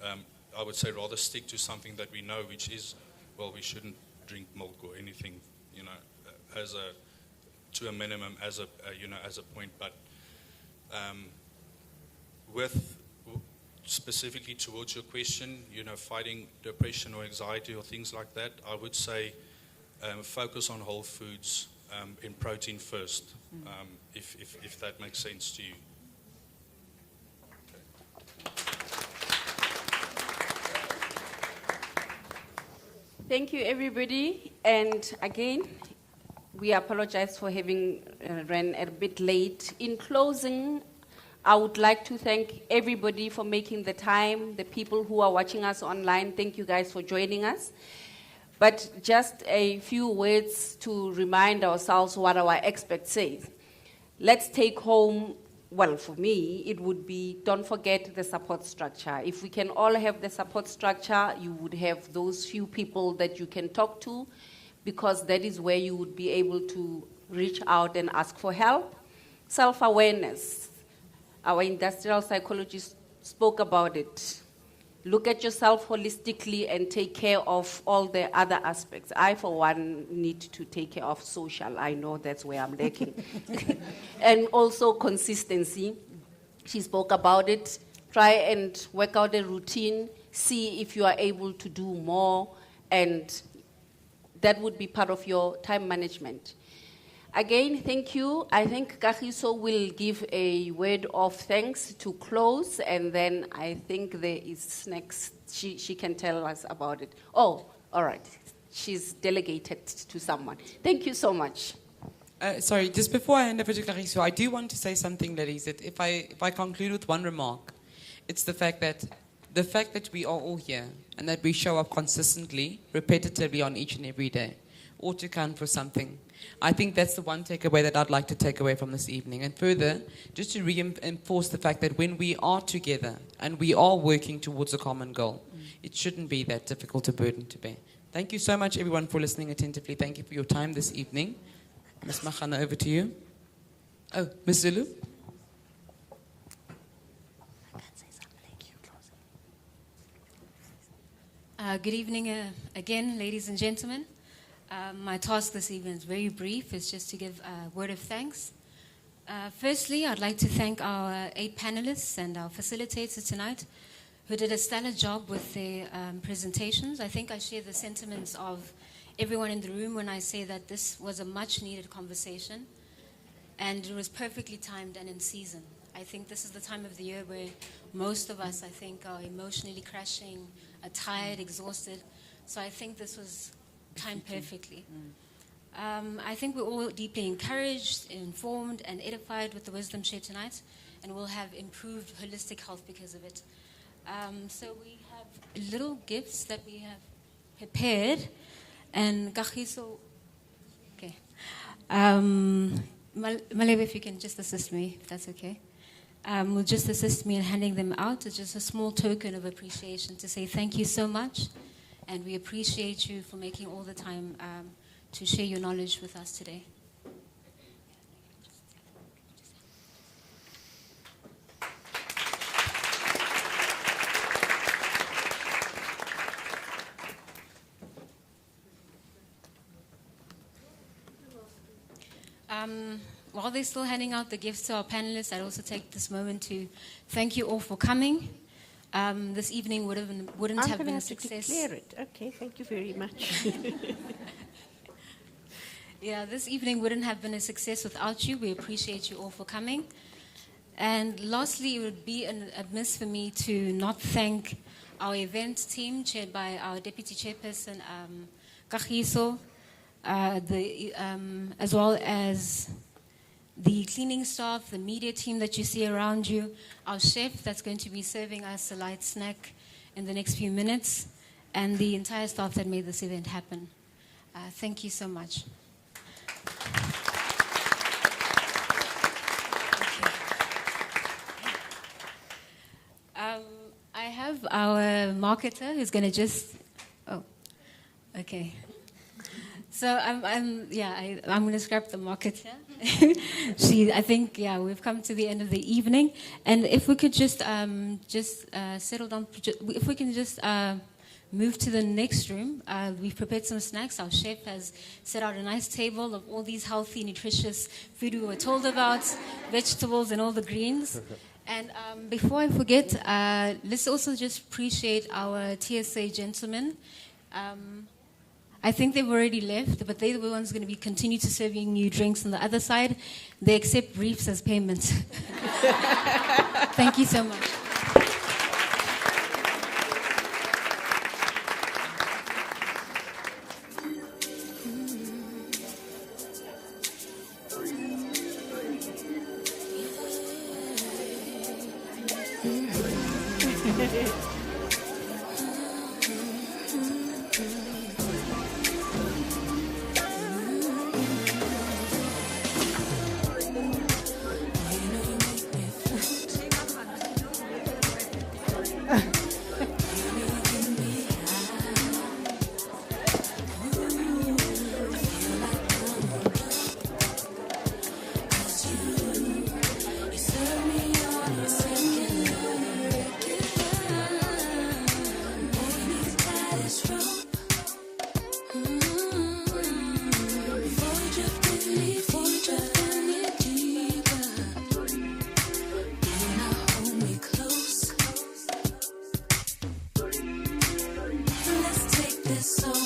I would say rather stick to something that we know, which is, well, we shouldn't drink milk or anything, to a minimum as a point. But with specifically towards your question, fighting depression or anxiety or things like that, I would say focus on whole foods in protein first, if that makes sense to you. Thank you, everybody. And again, we apologize for having ran a bit late. In closing, I would like to thank everybody for making the time, the people who are watching us online. Thank you guys for joining us. But just a few words to remind ourselves what our experts say. Let's take home, well, for me, it would be, don't forget the support structure. If we can all have the support structure, you would have those few people that you can talk to, because that is where you would be able to reach out and ask for help. Self-awareness. Our industrial psychologist spoke about it. Look at yourself holistically and take care of all the other aspects. I, for one, need to take care of social. I know that's where I'm lacking. And also consistency. She spoke about it. Try and work out a routine. See if you are able to do more. And that would be part of your time management. Again, thank you. I think Kagiso will give a word of thanks to close, and then I think there is snacks. She can tell us about it. Oh, all right. She's delegated to someone. Thank you so much. Sorry, just before I hand over to Kagiso, I do want to say something, ladies, that if I conclude with one remark, it's the fact that we are all here and that we show up consistently, repetitively on each and every day, ought to count for something. I think that's the one takeaway that I'd like to take away from this evening. And further, just to reinforce the fact that when we are together and we are working towards a common goal, it shouldn't be that difficult a burden to bear. Thank you so much, everyone, for listening attentively. Thank you for your time this evening. Ms. Machana, over to you. Oh, Ms. Zulu? Good evening again, ladies and gentlemen. My task this evening is very brief. It's just to give a word of thanks. Firstly, I'd like to thank our 8 panelists and our facilitators tonight who did a stellar job with their presentations. I think I share the sentiments of everyone in the room when I say that this was a much-needed conversation and it was perfectly timed and in season. I think this is the time of the year where most of us, I think, are emotionally crashing, are tired, exhausted. So I think this was timed perfectly. I think we're all deeply encouraged, informed, and edified with the wisdom shared tonight, and we'll have improved holistic health because of it. So we have little gifts that we have prepared, and Kagiso, okay. Malebe, if you can just assist me, if that's okay. Will just assist me in handing them out. It's just a small token of appreciation to say thank you so much, and we appreciate you for making all the time to share your knowledge with us today. While they're still handing out the gifts to our panelists, I'd also take this moment to thank you all for coming. This evening wouldn't have been a success. I'm going to declare it. Okay, thank you very much. Yeah, this evening wouldn't have been a success without you. We appreciate you all for coming. And lastly, it would be amiss for me to not thank our event team, chaired by our Deputy Chairperson, Kagiso, as well as the cleaning staff, the media team that you see around you, our chef that's going to be serving us a light snack in the next few minutes, and the entire staff that made this event happen. Thank you so much. I have our marketer who's going to just, okay. So I'm going to scrap the marketer. I think, we've come to the end of the evening. And if we could just settle down, if we can just move to the next room. We've prepared some snacks. Our chef has set out a nice table of all these healthy, nutritious food we were told about, vegetables and all the greens. And before I forget, let's also just appreciate our TSA gentlemen. I think they've already left, but they're the ones going to be continue to serving you drinks on the other side. They accept briefs as payment. Thank you so much. So